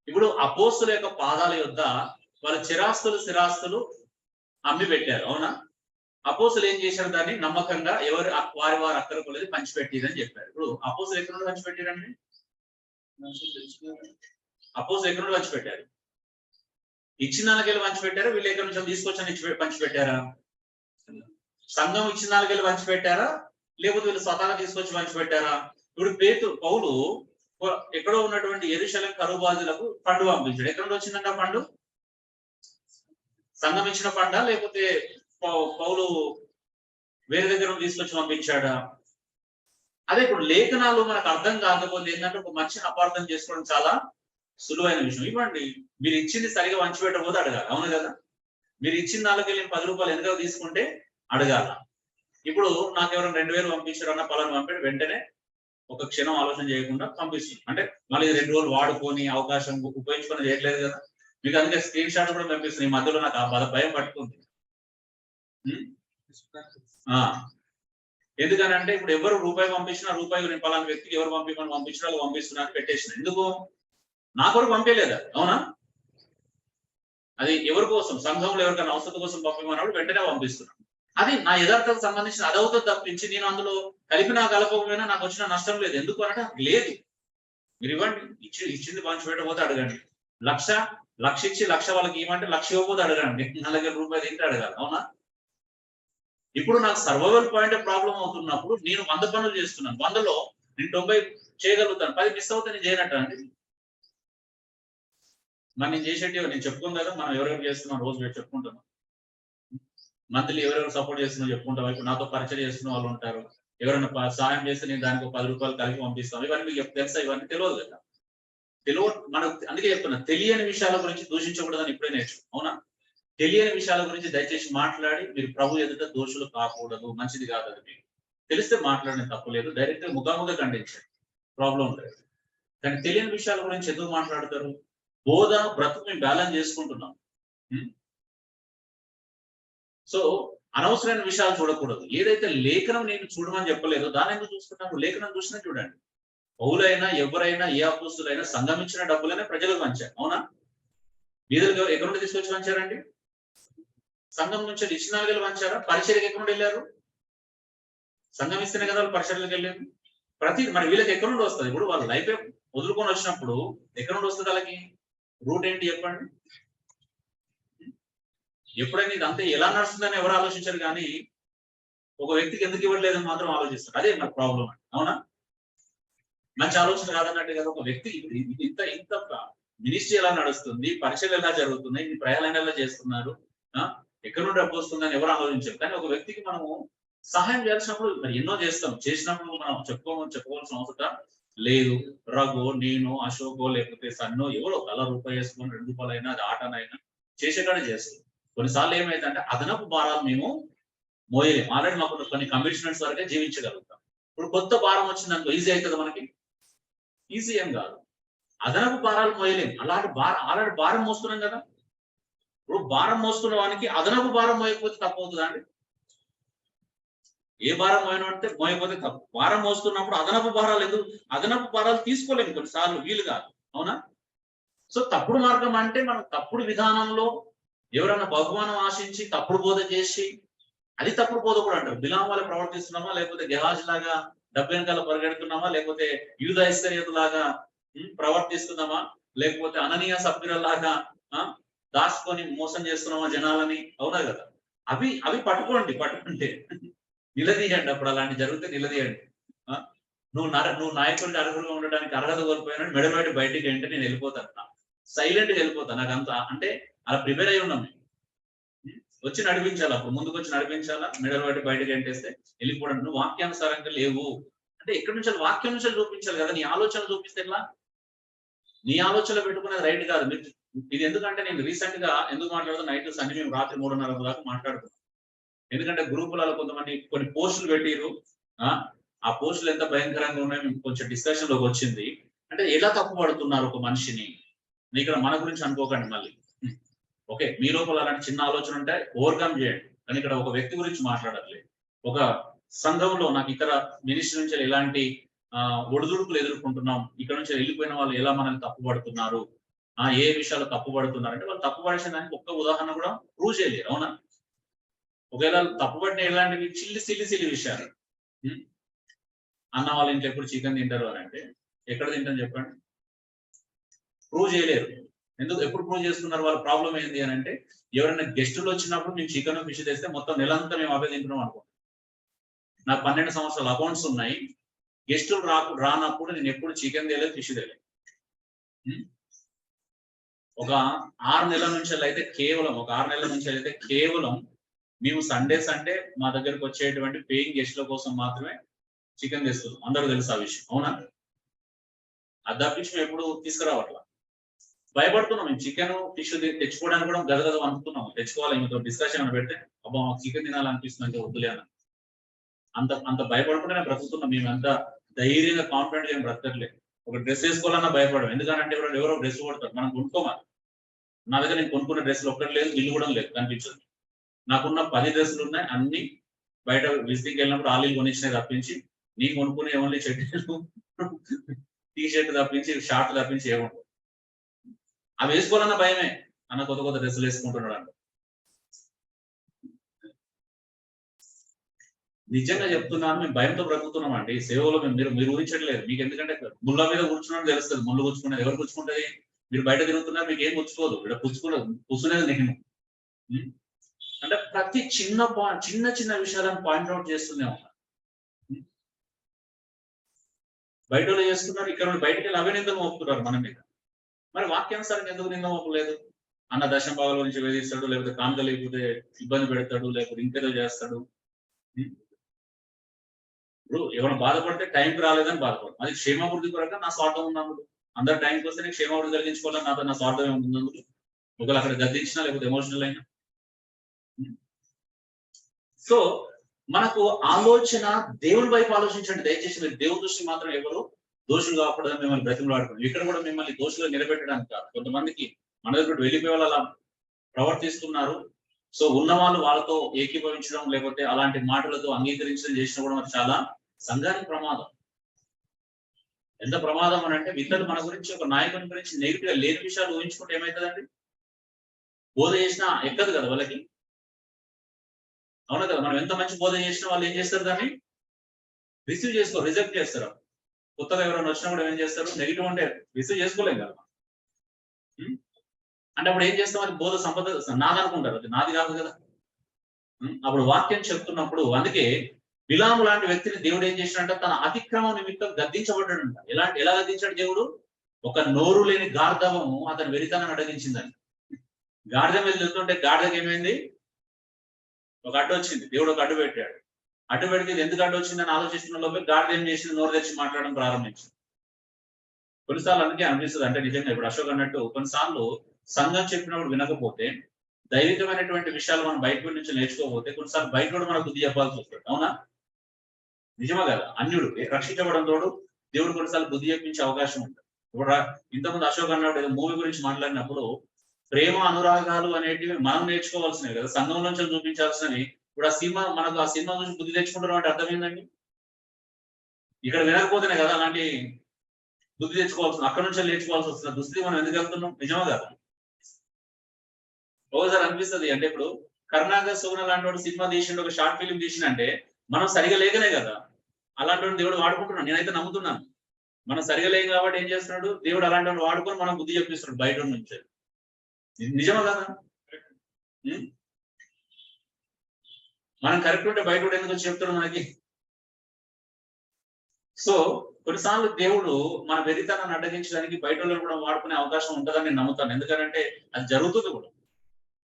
ఇప్పుడు అపోస్తుల యొక్క పాదాల యొద్ద వాళ్ళ స్థిరాస్తులు అమ్మి పెట్టారు. అవునా? అపోస్తులు ఏం చేశారు? దాన్ని నమ్మకంగా ఎవరు వారి అక్కర కొలది పంచిపెట్టిరని చెప్పారు. ఇప్పుడు అపోస్తులు ఎక్కడ నుండి పంచిపెట్టారండి? అపోస్తులు ఎక్కడ నుండి పంచిపెట్టారు? ఇచ్చిన దానికెళ్ళి పంచిపెట్టారా? వీళ్ళు ఎక్కడి నుంచి తీసుకొచ్చని పంచిపెట్టారా? సంఘం ఇచ్చిన దానికెళ్ళి పంచిపెట్టారా? లేకపోతే వీళ్ళు స్వతహాగా తీసుకొచ్చి పంచిపెట్టారా? ఇప్పుడు పౌలు ఎక్కడో ఉన్నటువంటి యెరూషలేము కరుబాజులకు ఫండ్ పంపించాడు. ఎక్కడ నుండి వచ్చిందంట ఫండ్? సంఘం ఇచ్చిన ఫండా లేకపోతే పౌలు వేరే దగ్గర తీసుకొచ్చి పంపించాడా? అదే ఇప్పుడు లేఖనాలు మనకు అర్థం కాకపోతే ఏంటంటే ఒక మనిషిని అపార్థం చేసుకోవడం చాలా సులువైన విషయం. ఇవ్వండి, మీరు ఇచ్చింది సరిగా పంచిపెట్టకపోతే అడగాలి. అవును కదా? మీరు ఇచ్చిన దానికి వెళ్ళి 10 రూపాయలు ఎందుకు తీసుకుంటే అడగాల. ఇప్పుడు నాకు ఎవరైనా 2,000 పంపించారు అన్న పలాను పంపాడు, వెంటనే ఒక క్షణం ఆలోచన చేయకుండా పంపిస్తుంది. అంటే మళ్ళీ 2 రోజులు వాడుకొని అవకాశం ఉపయోగించుకొని చేయట్లేదు కదా. మీకు అందుకే స్క్రీన్ షాట్ కూడా పంపిస్తుంది. ఈ మధ్యలో నాకు ఆ భయం పట్టుకుంది. ఎందుకనంటే ఇప్పుడు ఎవరు రూపాయి పంపించినా రూపాయి నేను పలానా వ్యక్తికి ఎవరు పంపించినా వాళ్ళు పంపిస్తున్నారు పెట్టేసిన. ఎందుకు? నా కొరకు పంపించలేదు. అవునా? అది ఎవరి కోసం? సంఘంలో ఎవరికైనా అవసరం కోసం పంపించమన్నప్పుడు వెంటనే పంపిస్తున్నాను. అది నా యథార్థతకు సంబంధించిన అదవుతో తప్పించి నేను అందులో కలిపినా కలపకపోయినా నాకు వచ్చిన నష్టం లేదు. ఎందుకు అంటే లేదు. మీరు ఇవ్వండి, ఇచ్చింది పంచిపెట్టకపోతే అడగండి. లక్ష ఇచ్చి 1,00,000 వాళ్ళకి ఇవ్వమంటే 1,00,000 ఇవ్వకపోతే అడగండి. 4,000 రూపాయలు తింటే అడగాలి. అవునా? ఇప్పుడు నాకు సర్వైవల్ పాయింట్ ప్రాబ్లం అవుతున్నప్పుడు నేను 100 పనులు చేస్తున్నాను, 100లో నేను 90 చేయగలుగుతాను, 10 మిస్ అవుతే నేను చేయనట్టు అండి. మరి నేను చేసేటి నేను చెప్పుకోను కదా, మనం ఎవరెవరు చేస్తున్నాం రోజు చెప్పుకుంటున్నాం, మంత్లీ ఎవరెవరు సపోర్ట్ చేస్తున్నాం చెప్పుకుంటాం. ఇప్పుడు నాతో పరిచయం చేస్తున్న వాళ్ళు ఉంటారు, ఎవరైనా సహాయం చేస్తే నేను దానికి 10 రూపాయలు కలిపి పంపిస్తాను. ఇవన్నీ మీకు తెలుసా? ఇవన్నీ తెలియదు కదా. మనకు అందుకే చెప్తున్నా, తెలియని విషయాల గురించి దూషించకూడదని ఇప్పుడే నేర్చుకో. అవునా? తెలియని విషయాల గురించి దయచేసి మాట్లాడి మీరు ప్రభు ఎదుట దోషులు కాకూడదు, మంచిది కాదు. అది మీకు తెలిస్తే మాట్లాడిన తప్పులేదు, డైరెక్ట్ గా ముఖాముఖ ఖండించండి, ప్రాబ్లం లేదు. కానీ తెలియని విషయాల గురించి ఎందుకు మాట్లాడతారు? బోధ బ్రతుకు మేము బ్యాలెన్స్ చేసుకుంటున్నాం. సో అనవసరమైన విషయాలు చూడకూడదు. ఏదైతే లేఖనం నేను చూడమని చెప్పలేదో దాన్ని ఎందుకు చూసుకుంటాము? లేఖనం చూసినా చూడండి. పౌలైనా ఎవరైనా ఏ అపోస్తులైనా సంఘం ఇచ్చిన డబ్బులనే ప్రజలకు పంచారు. అవునా? వీధులు ఎక్కడి నుండి తీసుకొచ్చి పంచారండి? సంఘం నుంచి ఇచ్చిన వాళ్ళకి పంచారా? పరిచర్యకి ఎక్కడ నుండి వెళ్ళారు? సంఘం ఇస్తేనే కదా వాళ్ళు పరిచర్యలకు వెళ్ళారు. మరి వీళ్ళకి ఎక్కడ నుండి వస్తుంది? ఇప్పుడు వాళ్ళ లైఫ్ వదులుకొని వచ్చినప్పుడు ఎక్కడ నుండి వస్తుంది వాళ్ళకి? రూట్ ఏంటి చెప్పండి? ఎప్పుడైనా ఇదంతా ఎలా నడుస్తుందని ఎవరు ఆలోచించారు కానీ ఒక వ్యక్తికి ఎందుకు ఇవ్వట్లేదని మాత్రం ఆలోచిస్తారు. అదే నాకు ప్రాబ్లం. అవునా? మంచి ఆలోచన కాదన్నట్టు కదా. ఒక వ్యక్తి ఇంత మినిస్ట్రీ ఎలా నడుస్తుంది, పరిచయం ఎలా జరుగుతున్నాయి, ఈ ప్రయాణాలు ఎలా చేస్తున్నారు, ఎక్కడి నుండి డబ్బు వస్తుందని ఎవరు ఆలోచించారు. కానీ ఒక వ్యక్తికి మనము సహాయం చేసినప్పుడు మరి ఎన్నో చేస్తాం, చేసినప్పుడు మనం చెప్పుకోవాల్సిన అవసరం లేదు, రఘు, నేను, అశోకో లేకపోతే సన్నో ఎవరో తల రూపాయి వేసుకొని 2 రూపాయలైనా అది ఆటనైనా చేసేకాడే చేస్తాం. కొన్నిసార్లు ఏమైందంటే అదనపు భారాలు మేము మోయలేం. ఆల్రెడీ మాకు కొన్ని కమిట్మెంట్స్ వరకే జీవించగలుగుతాం. ఇప్పుడు కొత్త భారం వచ్చిందనుకో ఈజీ అవుతుంది మనకి? ఈజీ ఏం కాదు. అదనపు భారాలు మోయలేం. అలాంటి ఆల్రెడీ భారం మోస్తున్నాం కదా. ఇప్పుడు భారం మోస్తున్న వానికి అదనపు భారం మోయకపోతే తప్పు అవుతుందా అండి? ఏ భారం మోయకపోతే తప్పు. భారం మోస్తున్నప్పుడు అదనపు భారాలు ఎందుకు? అదనపు భారాలు తీసుకోలేము కొన్నిసార్లు, వీలు కాదు. అవునా? సో తప్పుడు మార్గం అంటే మనం తప్పుడు విధానంలో ఎవరైనా బహుమానం ఆశించి తప్పుడు బోధ చేసి, అది తప్పుడు బోధ కూడా అంటారు. బిలాం వల్ల ప్రవర్తిస్తున్నామా, లేకపోతే గెహాజ్ లాగా డబ్బు వెనకాల పరిగెడుతున్నామా, లేకపోతే యూదా ఇస్కరియోతు లాగా ప్రవర్తిస్తున్నామా, లేకపోతే అననీయ సభ్యులలాగా దాచుకొని మోసం చేస్తున్నామా జనాలని? అవునా కదా. అవి అవి పట్టుకుంటే నిలదీయండి. అప్పుడు అలాంటి జరిగితే నిలదీయండి. నువ్వు నాయకుడికి అర్హులుగా ఉండడానికి అర్హత కోల్పోయినా మెడబెట్టి బయటికి అంటే నేను వెళ్ళిపోతాను, సైలెంట్ గా వెళ్ళిపోతాను. నాకు అంత అంటే అలా ప్రిపేర్ అయి ఉన్నాం. వచ్చి నడిపించాలి, అప్పుడు ముందుకు వచ్చి నడిపించాలా, మెడలు బట్టి బయటకు ఎంటేస్తే వెళ్ళిపోవడం. నువ్వు వాక్యానుసారంగా లేవు అంటే ఎక్కడి నుంచి వాక్యం నుంచి చూపించాలి కదా. నీ ఆలోచన చూపిస్తే ఎట్లా? నీ ఆలోచనలో పెట్టుకునేది రైట్ కాదు. మీరు ఇది ఎందుకంటే నేను రీసెంట్ గా ఎందుకు మాట్లాడుతున్నా, నైట్ అన్ని మేము రాత్రి 3:30 దాకా మాట్లాడుతున్నాం. ఎందుకంటే గ్రూపులలో కొంతమంది కొన్ని పోస్టులు పెట్టిరు. ఆ పోస్టులు ఎంత భయంకరంగా ఉన్నాయి మేము కొంచెం డిస్కషన్ లోకి వచ్చింది. అంటే ఎలా తప్పు పడుతున్నారు ఒక మనిషిని. ఇక్కడ మన గురించి అనుకోకండి మళ్ళీ. ఓకే, మీ లోపల అలాంటి చిన్న ఆలోచన ఉంటే ఓవర్కమ్ చేయండి. కానీ ఇక్కడ ఒక వ్యక్తి గురించి మాట్లాడట్లేదు. ఒక సంఘంలో నాకు ఇక్కడ మినిస్ట్రీ నుంచి ఎలాంటి ఒడిదుడుకులు ఎదుర్కొంటున్నాం, ఇక్కడ నుంచి వెళ్ళిపోయిన వాళ్ళు ఎలా మనల్ని తప్పుపడుతున్నారు, ఏ విషయాలు తప్పుపడుతున్నారు అంటే వాళ్ళు తప్పుపడిన దానికి ఒక్క ఉదాహరణ కూడా ప్రూవ్ చేయలేరు. అవునా? ఒకవేళ తప్పుపడిన ఎలాంటివి సిల్లి విషయాలు. అన్న వాళ్ళ ఇంట్లో ఎప్పుడు చికెన్ తింటారు అని అంటే ఎక్కడ తింటాను చెప్పండి? ప్రూవ్ చేయలేరు. ఎప్పుడు ప్రూవ్ చేస్తున్నారు? వాళ్ళ ప్రాబ్లం ఏంది అని అంటే, ఎవరైనా గెస్టులు వచ్చినప్పుడు మేము చికెన్ ఫిష్ తెస్తే మొత్తం నెలంతా మేము అవే తింటున్నాం అనుకో. నాకు 12 సంవత్సరాల అకౌంట్స్ ఉన్నాయి. గెస్టులు రానప్పుడు నేను ఎప్పుడు చికెన్ తేలేదు, ఫిష్ తేలేదు. ఒక 6 నెలల నుంచి అయితే కేవలం మేము సండే మా దగ్గరకు వచ్చేటువంటి పేయింగ్ గెస్ట్ల కోసం మాత్రమే చికెన్ తెస్తున్నాం. అందరూ తెలుసు ఆ విషయం. అవునా? అది తప్పించి మేము ఎప్పుడు తీసుకురావట్లా. భయపడుతున్నాం. మేము చికెన్ ఫిష్ తెచ్చుకోవడానికి కూడా గదగద అనుకున్నాం. తెచ్చుకోవాలి మీతో డిస్కషన్ అని పెడితే అబ్బా మాకు చికెన్ తినాలనిపిస్తుంది అంటే వద్దులే అన్న. అంత భయపడుకుంటేనే బ్రతుకుతున్నాం. మేము అంత ధైర్యంగా కాన్ఫిడెంట్ ఏం బ్రతకట్లేదు. ఒక డ్రెస్ వేసుకోవాలన్నా భయపడం. ఎందుకంటే ఎవరో డ్రెస్ కొడతారు, మనం కొనుక్కోవాలి. నా దగ్గర నేను కొనుక్కున్న డ్రెస్సులు ఒక్కటి లేదు, బిల్లు కూడా లేదు, కనిపించదు. నాకున్న 10 డ్రెస్సులు ఉన్నాయి, అన్ని బయట విజిటింగ్కి వెళ్ళినప్పుడు ఆలీలు కొనిచ్చినాయి తప్పించి, నేను కొనుక్కునే ఓన్లీ షర్ట్లు టీ షర్ట్ తప్పించి షార్ట్ తప్పించి ఏముంటుంది. అవి వేసుకోవాలన్న భయమే. అన్న కొత్త డ్రెస్సులు వేసుకుంటున్నాడు అంట. నిజంగా చెప్తున్నాను, మేము భయంతో బ్రతుకుతున్నాం అండి. సేవలో మీరు ఊహించట్లేదు. మీకు ఎందుకంటే ముళ్ళ మీద కూర్చున్నాడు తెలుస్తుంది. ముళ్ళు కూర్చుకునేది ఎవరు కూర్చుకుంటది? మీరు బయట తిరుగుతున్నారు, మీకు ఏం కూర్చుకోదు. ఇక్కడ కూర్చునేది నేను. అంటే ప్రతి చిన్న విషయాలను పాయింట్అవుట్ చేస్తూనే ఉన్నా. బయట చేస్తున్నారు, ఇక్కడ బయటకు వెళ్ళి అవినిందలు మోపుతున్నారు మన మీద. మరి వాక్యానుసారంగా ఎందుకు నింద మోపలేదు? అన్న దశం భాగాల గురించి వేధిస్తాడు, లేకపోతే కానుక లేకపోతే ఇబ్బంది పెడతాడు, లేకపోతే ఇంకేదో చేస్తాడు. ఇప్పుడు ఎవరైనా బాధపడితే టైంకి రాలేదని బాధపడదు. అది క్షేమాభివృద్ధి కొరక నా స్వార్థం ఉన్నప్పుడు. అందరు టైంకి వస్తే నేను క్షేమాభివృద్ధి కలిగించుకోవాలని నా స్వార్థం ఏముంది? ఒకవేళ అక్కడ గద్దించినా లేకపోతే ఎమోషనల్ అయినా. సో మనకు ఆలోచన దేవుని వైపు ఆలోచించండి దయచేసి. మీరు దేవుని దృష్టి మాత్రం ఎవరు దోషులు కాకూడదని మిమ్మల్ని బ్రతిమలాడుకున్నాం. ఇక్కడ కూడా మిమ్మల్ని దోషులు నిలబెట్టడానికి కాదు. కొంతమందికి మన దగ్గర వెళ్ళిపోయే వాళ్ళు అలా ప్రవర్తిస్తున్నారు. సో ఉన్న వాళ్ళు వాళ్ళతో ఏకీభవించడం లేకపోతే అలాంటి మాటలతో అంగీకరించడం చేసిన కూడా మరి చాలా సంఘానికి ప్రమాదం. ఎంత ప్రమాదం అని అంటే, ఇద్దరు మన గురించి ఒక నాయకుని గురించి నెగిటివ్ గా లేని విషయాలు ఊహించుకుంటే ఏమవుతుందండి? బోధ చేసినా ఎక్కదు కదా వాళ్ళకి. అవునా కదా? మనం ఎంత మంచి బోధ చేసినా వాళ్ళు ఏం చేస్తారు? దాన్ని రిజెక్ట్ చేస్తారు. కొత్తగా ఎవరైనా వచ్చినా కూడా ఏం చేస్తారు? నెగిటివ్ అంటే రిసీవ్ చేసుకోలేం కదా. అంటే అప్పుడు ఏం చేస్తాం? అది బోధ సంపద నాదనుకుంటారు, అది నాది కాదు కదా. అప్పుడు వాక్యం చెప్తున్నప్పుడు, అందుకే బిలాము లాంటి వ్యక్తిని దేవుడు ఏం చేసినట్ట, తన అతిక్రమం నిమిత్తం గద్దించబడ్డాడంట. ఎలా గద్దించాడు దేవుడు? ఒక నోరు లేని గార్ధవము అతని వెరితనాన్ని అడగించిందని. గాడిద మీద వెళ్తుంటే గాడిదకి ఏమైంది? ఒక అడ్డు వచ్చింది. దేవుడు ఒక అడ్డు పెట్టాడు. అడ్డు పెడితే ఇది ఎందుకు అడ్డు వచ్చిందని ఆలోచిస్తున్న లోపే గాడిద ఏం చేసింది? నోరు తెచ్చి మాట్లాడడం ప్రారంభించింది. కొన్నిసార్లు అందుకే అనిపిస్తుంది, అంటే నిజంగా ఇప్పుడు అశోక్ అన్నట్టు కొన్నిసార్లు సంఘం చెప్పినప్పుడు వినకపోతే, దైవికమైనటువంటి విషయాలు మనం బయట నుంచి నేర్చుకోకపోతే కొన్నిసార్లు బయట కూడా మనకు బుద్ధి చెప్పాల్సి వస్తుంది. అవునా? నిజమా కదా? అన్యుడు రక్షించబడం తోడు దేవుడు కొన్నిసార్లు బుద్ధి చెప్పించే అవకాశం ఉంటుంది. ఇప్పుడు ఇంతకుముందు అశోక్ అన్నప్పుడు ఏదో మూవీ గురించి మాట్లాడినప్పుడు ప్రేమ అనురాగాలు అనేటివి మనం నేర్చుకోవాల్సినవి కదా, సంఘం నుంచి చూపించాల్సినవి. ఇప్పుడు ఆ సినిమా నుంచి బుద్ధి తెచ్చుకుంటాం అంటే అర్థం ఏందండి? ఇక్కడ వినకపోతేనే కదా అలాంటి బుద్ధి తెచ్చుకోవాల్సిన, అక్కడ నుంచి నేర్చుకోవాల్సి వస్తుంది. దుస్థితి మనం ఎందుకు వెళ్తున్నాం? నిజమా కదా? ఒకసారి అనిపిస్తుంది, అంటే ఇప్పుడు కరుణాకర్ సుగుణ లాంటి వాడు సినిమా తీసిండు, ఒక షార్ట్ ఫిల్మ్ తీసిండంటే మనం సరిగా లేకనే కదా అలాంటి దేవుడు వాడుకుంటున్నాడు. నేనైతే నమ్ముతున్నాను, మనం సరిగా లేం కాబట్టి ఏం చేస్తున్నాడు దేవుడు అలాంటి వాడుకొని మనం బుద్ధి చెప్పిస్తున్నాడు బయట నుంచి. నిజమా కదా? మనం కరెక్ట్ ఉంటే బయట ఎందుకు చెప్తాడు మనకి? సో కొన్నిసార్లు దేవుడు మన వెరితనాన్ని అడ్డగించడానికి బయట కూడా వాడుకునే అవకాశం ఉంటుందని నేను నమ్ముతాను. ఎందుకంటే అది జరుగుతుంది కూడా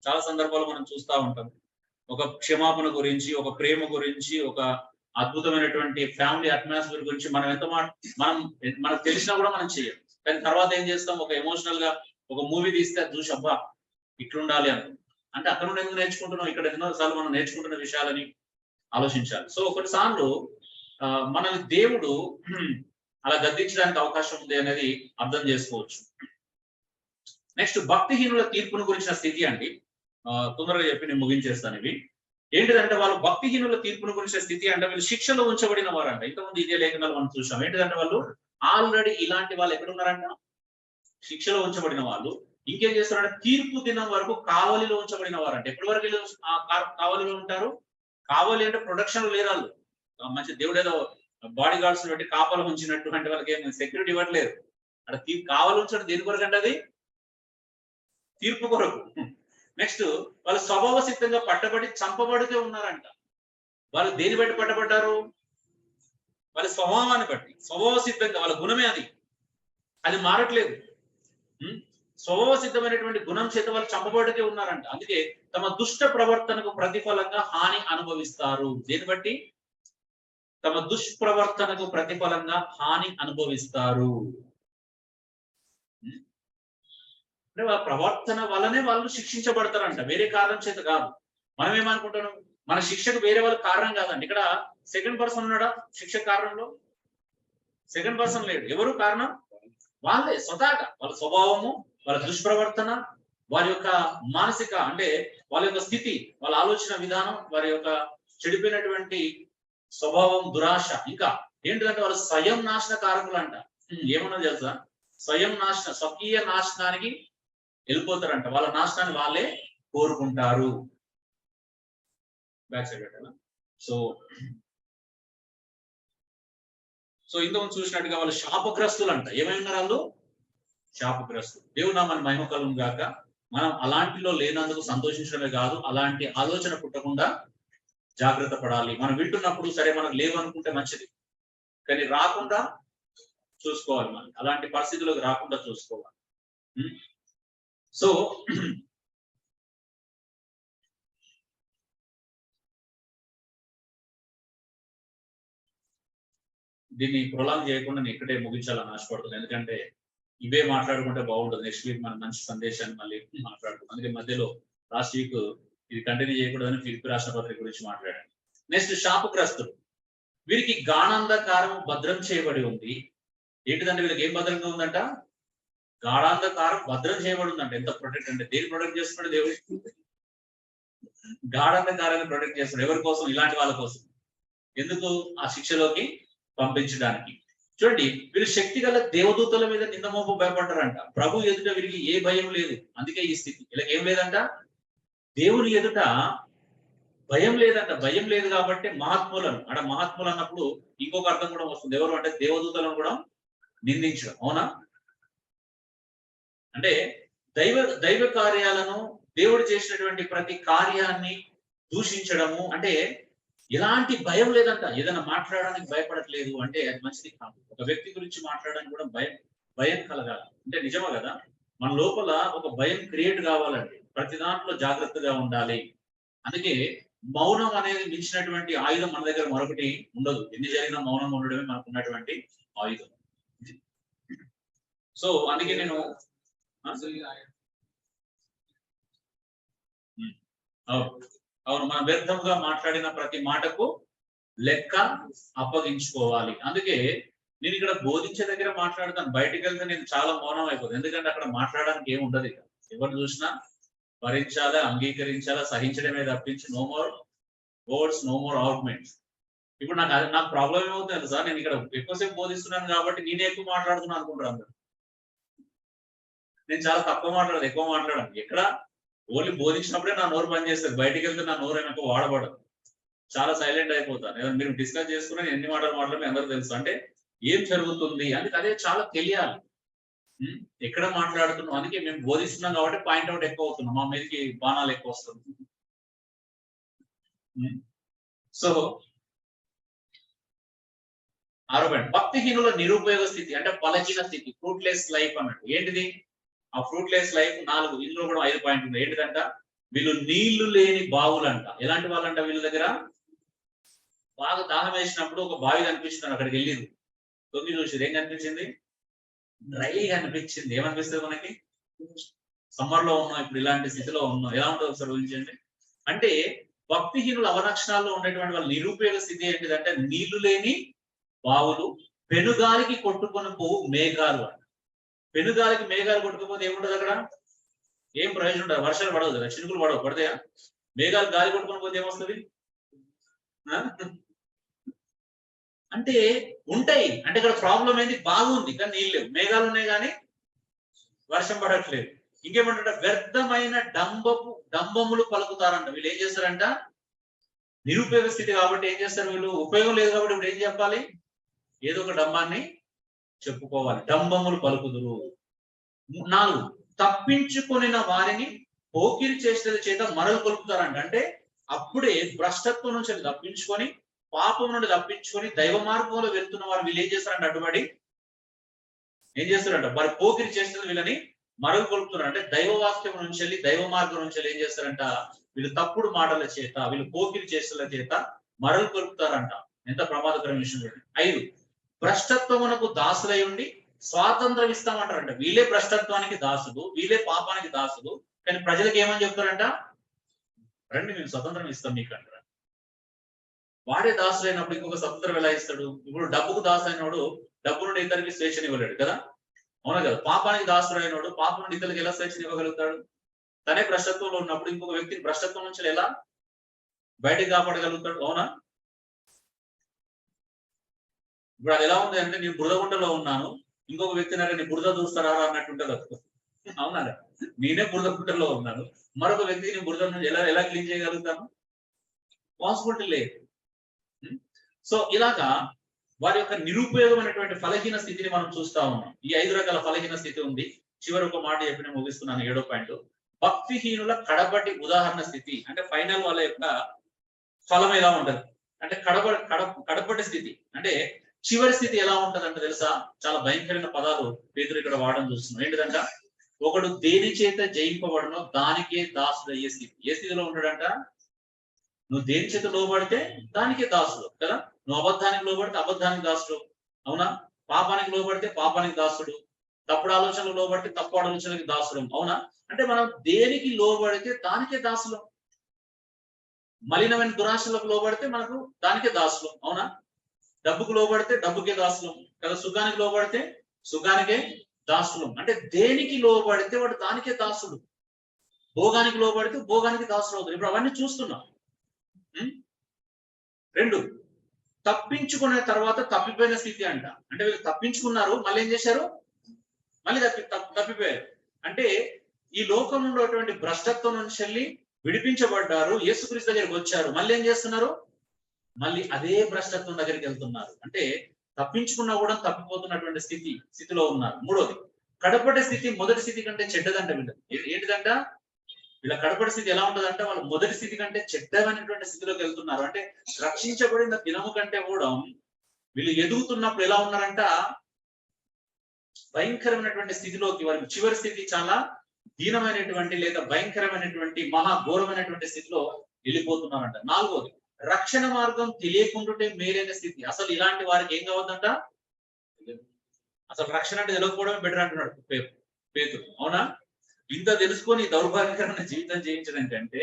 చాలా సందర్భాలు మనం చూస్తూ ఉంటాం. ఒక క్షమాపణ గురించి, ఒక ప్రేమ గురించి, ఒక అద్భుతమైనటువంటి ఫ్యామిలీ అట్మాస్ఫియర్ గురించి మనం మనకు తెలిసినా కూడా మనం చేయం. కానీ తర్వాత ఏం చేస్తాం, ఒక ఎమోషనల్ గా ఒక మూవీ తీస్తే అది చూసి అబ్బా ఇట్లుండాలి అంటే అక్కడ నుండి ఎందుకు నేర్చుకుంటున్నాం, ఇక్కడ ఎన్నోసార్లు మనం నేర్చుకుంటున్న విషయాలని ఆలోచించాలి. సో కొన్నిసార్లు మనల్ని దేవుడు అలా గద్దించడానికి అవకాశం ఉంది అనేది అర్థం చేసుకోవచ్చు. నెక్స్ట్ భక్తిహీనుల తీర్పును గురించిన స్థితి అండి. తొందరగా చెప్పి నేను ముగించేస్తాను. ఇవి ఏంటిదంటే వాళ్ళు భక్తిహీనుల తీర్పును గురించిన స్థితి అంటే వీళ్ళు శిక్షలో ఉంచబడిన వారంట. ఇంతకుముందు ఇదే లేఖనాలు మనం చూసాం. ఏంటిదంటే వాళ్ళు ఆల్రెడీ ఇలాంటి వాళ్ళు ఎక్కడున్నారంట? శిక్షలో ఉంచబడిన వాళ్ళు. ఇంకేం చేస్తారంటే తీర్పు దినం వరకు కావలిలో ఉంచబడిన వారంట. ఎప్పటి వరకు కావలిలో ఉంటారు? కావలి అంటే ప్రొడక్షన్ లేరు వాళ్ళు. మంచి దేవుడు ఏదో బాడీ గార్డ్స్ పెట్టి కాపలు ఉంచినటువంటి వాళ్ళకి ఏం సెక్యూరిటీ ఇవ్వట్లేదు. అక్కడ కావలి ఉంచడం దేని కొరకు అంటే అది తీర్పు కొరకు. నెక్స్ట్ వాళ్ళు స్వభావ సిద్ధంగా పట్టబడి చంపబడితే ఉన్నారంట. వాళ్ళు దేని బట్టి పట్టబడ్డారు? వాళ్ళ స్వభావాన్ని బట్టి. స్వభావ సిద్ధంగా వాళ్ళ గుణమే అది మారట్లేదు. స్వభావ సిద్ధమైనటువంటి గుణం చేత వాళ్ళు చంపబడితే ఉన్నారంట. అందుకే తమ దుష్ట ప్రవర్తనకు ప్రతిఫలంగా హాని అనుభవిస్తారు. దేని బట్టి? తమ దుష్ప్రవర్తనకు ప్రతిఫలంగా హాని అనుభవిస్తారు. అంటే వాళ్ళ ప్రవర్తన వల్లనే వాళ్ళు శిక్షించబడతారంట, వేరే కారణం చేత కాదు. మనం ఏమనుకుంటున్నాం, మన శిక్షకు వేరే వాళ్ళ కారణం కాదండి. ఇక్కడ సెకండ్ పర్సన్ ఉన్నాడా శిక్ష కారణంలో? సెకండ్ పర్సన్ లేడు. ఎవరు కారణం? వాళ్ళే స్వతహాగా. వాళ్ళ స్వభావము, వాళ్ళ దుష్ప్రవర్తన, వారి యొక్క మానసిక అంటే వాళ్ళ యొక్క స్థితి, వాళ్ళ ఆలోచన విధానం, వారి యొక్క చెడిపోయినటువంటి స్వభావం, దురాశ. ఇంకా ఏంటిదంటే వాళ్ళు స్వయం నాశన కారకులు అంట. ఏమన్నా తెలుసా? స్వకీయ నాశనానికి వెళ్ళిపోతారంట. వాళ్ళ నాశనాన్ని వాళ్ళే కోరుకుంటారు. బ్యాక్ సైడ్ పెట్టాలా? సో ఇంతకుముందు చూసినట్టుగా వాళ్ళు శాపగ్రస్తులు అంట. ఏమై ఉన్నారు వాళ్ళు? శాపగ్రస్తులు. దేవుడు నామని మహిమ కలుగును గాక. మనం అలాంటిలో లేనందుకు సంతోషించడమే కాదు, అలాంటి ఆలోచన పుట్టకుండా జాగ్రత్త పడాలి. మనం వింటున్నప్పుడు సరే మనకు లేవనుకుంటే మంచిది, కానీ రాకుండా చూసుకోవాలి. మనం అలాంటి పరిస్థితులకు రాకుండా చూసుకోవాలి. సో దీన్ని ప్రొలాంగ్ చేయకుండా నేను ఇక్కడే ముగించాలని ఆశపడుతున్నాను. ఎందుకంటే ఇవే మాట్లాడుకుంటే బాగుంటుంది. నెక్స్ట్ వీక్ మనం మంచి సందేశాన్ని మళ్ళీ మాట్లాడుకుంటాం. అందుకే మధ్యలో లాస్ట్ వీక్ ఇది కంటిన్యూ చేయకూడదని ఫిలిప్పీ రాష్ట్ర పత్రిక గురించి మాట్లాడాను. నెక్స్ట్ శాపగ్రస్తులు. వీరికి గాఢాంధకారం భద్రం చేయబడి ఉంది. ఏంటిదంటే వీళ్ళకి ఏం భద్రంగా ఉందంట? గాఢాంధకారం భద్రం చేయబడి ఉందంట. ఎంత ప్రొటెక్ట్ అంటే దేని ప్రొటెక్ట్ చేస్తున్నాడు దేవుడు? గాఢాంధకారాన్ని ప్రొటెక్ట్ చేస్తున్నాడు. ఎవరి కోసం? ఇలాంటి వాళ్ళ కోసం. ఎందుకు? ఆ శిక్షలోకి పంపించడానికి. చూడండి, వీళ్ళు శక్తి గల దేవదూతల మీద నిందమోపు భయపడ్డారంట. ప్రభు ఎదుట వీరికి ఏ భయం లేదు. అందుకే ఈ స్థితి. వీళ్ళకి ఏం లేదంట? దేవుని ఎదుట భయం లేదంట. భయం లేదు కాబట్టి మహాత్ములను మహాత్ములు అన్నప్పుడు ఇంకొక అర్థం కూడా వస్తుంది. ఎవరు అంటే దేవదూతలను కూడా నిందించడం. అవునా? అంటే దైవ కార్యాలను, దేవుడు చేసినటువంటి ప్రతి కార్యాన్ని దూషించడము. అంటే ఎలాంటి భయం లేదంట. ఏదైనా మాట్లాడడానికి భయపడట్లేదు అంటే అది మంచిది కాదు. ఒక వ్యక్తి గురించి మాట్లాడడానికి కూడా భయం కలగాలి. అంటే నిజమా కదా? మన లోపల ఒక భయం క్రియేట్ కావాలండి. ప్రతి దాంట్లో జాగ్రత్తగా ఉండాలి. అందుకే మౌనం అనేది మించినటువంటి ఆయుధం మన దగ్గర మరొకటి ఉండదు. ఎన్ని జరిగినా మౌనం ఉండడమే మనకు ఉన్నటువంటి ఆయుధం. సో అందుకే నేను అవును మనం వ్యర్థంగా మాట్లాడిన ప్రతి మాటకు లెక్క అప్పగించుకోవాలి. అందుకే నేను ఇక్కడ బోధించే దగ్గర మాట్లాడతాను, బయటికి వెళ్తే నేను చాలా మౌనం అయిపోతుంది. ఎందుకంటే అక్కడ మాట్లాడడానికి ఏమి ఉండదు. ఇక ఎవరు చూసినా భరించాలా, అంగీకరించాలా, సహించడమే తప్పించి no more words, no more arguments. ఇప్పుడు నాకు ప్రాబ్లం ఏమవుతుంది తెలుసా, నేను ఇక్కడ ఎక్కువసేపు బోధిస్తున్నాను కాబట్టి నేనే ఎక్కువ మాట్లాడుతున్నాను అనుకుంటాను అందరు. నేను చాలా తక్కువ మాట్లాడదు, ఎక్కువ మాట్లాడాను. ఎక్కడ ఓన్లీ బోధించినప్పుడే నా నోరు పని చేస్తుంది, బయటికి వెళ్తే నా నోరు ఏమో వాడబడదు, చాలా సైలెంట్ అయిపోతాను. ఏదైనా మీరు డిస్కస్ చేసుకుని ఎన్ని మాటలు మాట్లాడి అందరూ తెలుసు అంటే ఏం జరుగుతుంది అందుకే అదే చాలా తెలియాలి. ఎక్కడ మాట్లాడుతున్నాం, అందుకే మేము బోధిస్తున్నాం కాబట్టి పాయింట్అవుట్ ఎక్కువ అవుతున్నాం, మా మీదకి బాణాలు ఎక్కువ వస్తుంది. సో 6వ పాయింట్, భక్తిహీనుల నిరుపయోగ స్థితి అంటే బలహీన స్థితి, ఫ్రూట్లెస్ లైఫ్ అన్నట్టు. ఏంటిది ఆ ఫ్రూట్లెస్ లైఫ్? 4, ఇందులో కూడా 5 పాయింట్లు ఉన్నాయి. ఏంటిదంట, వీళ్ళు నీళ్లు లేని బావులంట. ఎలాంటి వాళ్ళంట, వీళ్ళ దగ్గర బాగా దాహం వేసినప్పుడు ఒక బావి కనిపిస్తుంది, అక్కడికి వెళ్ళింది, తొంగి చూసి ఏం కనిపించింది? డ్రైగా అనిపించింది. ఏమనిపిస్తుంది మనకి? సమ్మర్ లో ఉన్నాం, ఇప్పుడు ఇలాంటి స్థితిలో ఉన్నాం, ఎలా ఉంటుంది ఒకసారి ఊహించండి. అంటే భక్తిహీనుల అవలక్షణాల్లో ఉండేటువంటి వాళ్ళ నిరుపయోగ స్థితి ఏంటిదంటే నీళ్లు లేని బావులు, పెనుగాలికి కొట్టుకొని పోవు మేఘాలు అంట. పెనుగాలికి మేఘాలు కొట్టుకుపోతే ఏముండదు అక్కడ? ఏం ప్రయోజనం ఉండదు, వర్షాలు పడవు కదా, చినుకులు పడవు. పడతాయా? మేఘాలు గాలి కొట్టుకొని పోతే ఏమొస్తుంది? అంటే ఉంటాయి. అంటే ఇక్కడ ప్రాబ్లం ఏంది? బాగుంది కానీ నీళ్ళు లేవు, మేఘాలు ఉన్నాయి కానీ వర్షం పడట్లేదు. ఇంకేమంటారంట, వ్యర్థమైన డంబములు పలుకుతారంట. వీళ్ళు ఏం చేస్తారంట, నిరుపయోగ స్థితి కాబట్టి ఏం చేస్తారు వీళ్ళు, ఉపయోగం లేదు కాబట్టి ఇప్పుడు ఏం చెప్పాలి, ఏదో ఒక డంబాన్ని చెప్పుకోవాలి. డంబములు పలుకుదురు. 4, తప్పించుకొనిన వారిని పోకిరి చేష్టల చేత మరలు కొలుపుతారంట. అంటే అప్పుడే భ్రష్టత్వం నుంచి తప్పించుకొని, పాపం నుండి తప్పించుకొని దైవ మార్గంలో వెళ్తున్న వారు వీళ్ళు ఏం చేస్తారంటే అడ్డుపడి ఏం చేస్తారంట, వారి పోకిరి చేష్టలు వీళ్ళని మరలు కొలుపుతున్నారు. అంటే దైవ వాక్యం నుంచి వెళ్ళి, దైవ మార్గం నుంచి వెళ్ళి ఏం చేస్తారంట, వీళ్ళు తప్పుడు మాటల చేత, వీళ్ళు పోకిరి చేష్టల చేత మరలు కొలుపుతారంట. ఎంత ప్రమాదకరమైన విషయం. 5, భ్రష్టత్వమునకు దాసులై ఉండి స్వాతంత్రం ఇస్తామంటారంట. వీళ్ళే భ్రష్టత్వానికి దాసులు, వీళ్ళే పాపానికి దాసులు, కానీ ప్రజలకు ఏమని చెప్తారంట, రండి మేము స్వతంత్రం ఇస్తాం మీకు అంటారు. వాడే దాసులు అయినప్పుడు ఇంకొక స్వతంత్రం ఎలా ఇస్తాడు? ఇప్పుడు డబ్బుకు దాసు అయినోడు డబ్బు నుండి ఇతరులకి స్వేచ్ఛను ఇవ్వలేడు కదా, అవునా కదా? పాపానికి దాసుడు అయినోడు పాపం నుండి ఇతరులకు ఎలా స్వేచ్ఛను ఇవ్వగలుగుతాడు? తనే భ్రష్టత్వంలో ఉన్నప్పుడు ఇంకొక వ్యక్తిని భ్రష్టత్వం నుంచి ఎలా బయటకు కాపాడగలుగుతాడు? అవునా? ఇప్పుడు అది ఎలా ఉంది అంటే, నేను బురదగుంటలో ఉన్నాను, ఇంకొక వ్యక్తిని అక్కడ నీ బురద చూస్తారా అన్నట్టుంటది. అవునా? నేనే బురదగుంటలో ఉన్నాను, మరొక వ్యక్తిని బురద నుంచి ఎలా క్లీన్ చేయగలుగుతాను? పాసిబిలిటీ లేదు. సో ఇలాగా వారి యొక్క నిరుపయోగమైనటువంటి ఫలహీన స్థితిని మనం చూస్తా ఉన్నాం. ఈ 5 రకాల ఫలహీన స్థితి ఉంది. చివరి ఒక మాట చెప్పి నేను ముగిస్తున్నాను. 7వ పాయింట్, భక్తిహీనుల కడపటి ఉదాహరణ స్థితి. అంటే ఫైనల్ వాళ్ళ యొక్క ఫలం ఎలా ఉంటది అంటే కడపటి స్థితి అంటే చివరి స్థితి ఎలా ఉంటది అంటే తెలుసా? చాలా భయంకరమైన పదాలు పేతురు ఇక్కడ వాడడం చూస్తున్నాం. ఏంటిదంట, ఒకడు దేని చేత జయింపబడనో దానికే దాసుడయ్యే స్థితి. ఏ స్థితిలో ఉంటాడంట? నువ్వు దేని చేత లోబడితే దానికే దాసుడు కదా. నువ్వు అబద్ధానికి లోబడితే అబద్ధానికి దాసుడు, అవునా? పాపానికి లోబడితే పాపానికి దాసుడు, తప్పుడు ఆలోచనలు లోబడితే తప్పు ఆలోచనలకు దాసుడు, అవునా? అంటే మనం దేనికి లోబడితే దానికే దాసులు. మలినమైన దురాశలకు లోబడితే మనకు దానికే దాసులు, అవునా? డబ్బుకు లోబడితే డబ్బుకే దాసులు కదా, సుఖానికి లోబడితే సుఖానికే దాసులు. అంటే దేనికి లోబడితే వాడు దానికే దాసుడు, భోగానికి లోబడితే భోగానికి దాసులు అవుతారు. ఇప్పుడు అవన్నీ చూస్తున్నాం. 2, తప్పించుకునే తర్వాత తప్పిపోయిన స్థితి అంట. అంటే వీళ్ళు తప్పించుకున్నారు, మళ్ళీ ఏం చేశారు? మళ్ళీ తప్పిపోయారు. అంటే ఈ లోకంలో ఉన్నటువంటి భ్రష్టత్వం నుంచి వెళ్ళి విడిపించబడ్డారు, యేసుక్రీస్తు దగ్గరికి వచ్చారు, మళ్ళీ ఏం చేస్తున్నారు? మళ్ళీ అదే భ్రష్టత్వం దగ్గరికి వెళ్తున్నారు. అంటే తప్పించుకున్నా కూడా తప్పిపోతున్నటువంటి స్థితిలో ఉన్నారు. 3వది, కడపటి స్థితి మొదటి స్థితి కంటే చెడ్డదంట. వీళ్ళు ఏంటిదంట, వీళ్ళ కడపటి స్థితి ఎలా ఉంటదంటే వాళ్ళు మొదటి స్థితి కంటే చెడ్డమైనటువంటి స్థితిలోకి వెళ్తున్నారు. అంటే రక్షించబడిన దినము కంటే కూడా వీళ్ళు ఎదుగుతున్నప్పుడు ఎలా ఉన్నారంట, భయంకరమైనటువంటి స్థితిలోకి, వారికి చివరి స్థితి చాలా దీనమైనటువంటి లేదా భయంకరమైనటువంటి మహాఘోరమైనటువంటి స్థితిలో వెళ్ళిపోతున్నారంట. 4వది, రక్షణ మార్గం తెలియకుండానే మేలైన స్థితి. అసలు ఇలాంటి వారికి ఏం కావద్దంట, అసలు రక్షణ అంటే తెలియకపోవడమే బెటర్ అంటున్నాడు పేతురు. అవునా? ఇంత తెలుసుకొని దౌర్భాగ్యకరమైన జీవితం జీవించడం కంటే,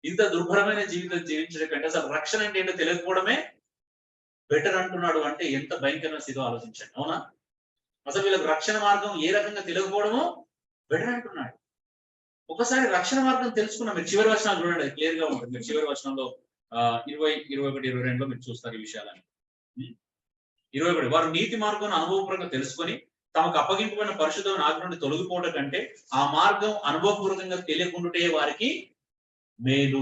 ఇంత దుర్భరమైన జీవితం జీవించడం కంటే అసలు రక్షణ అంటే ఏంటో తెలియకపోవడమే బెటర్ అంటున్నాడు అంటే ఎంత భయంకరమైన స్థితిలో ఆలోచించండి. అవునా? అసలు వీళ్ళకి రక్షణ మార్గం ఏ రకంగా తెలియకపోవడమో బెటర్ అంటున్నాడు. ఒకసారి రక్షణ మార్గం తెలుసుకున్నాం. మీరు చివరి వచనాలు చూడండి, క్లియర్ గా ఉంటుంది. మీరు చివరి వచనంలో 20, 21, 22లో మీరు చూస్తారు ఈ విషయాలని. 21 వారు నీతి మార్గం అనుభవపూర్వకంగా తెలుసుకొని తమకు అప్పగింపబడిన పరిశుద్ధమైన ఆజ్ఞ నుండి తొలగిపోవడం కంటే ఆ మార్గం అనుభవపూర్వకంగా తెలియకుండాటే వారికి మేలు.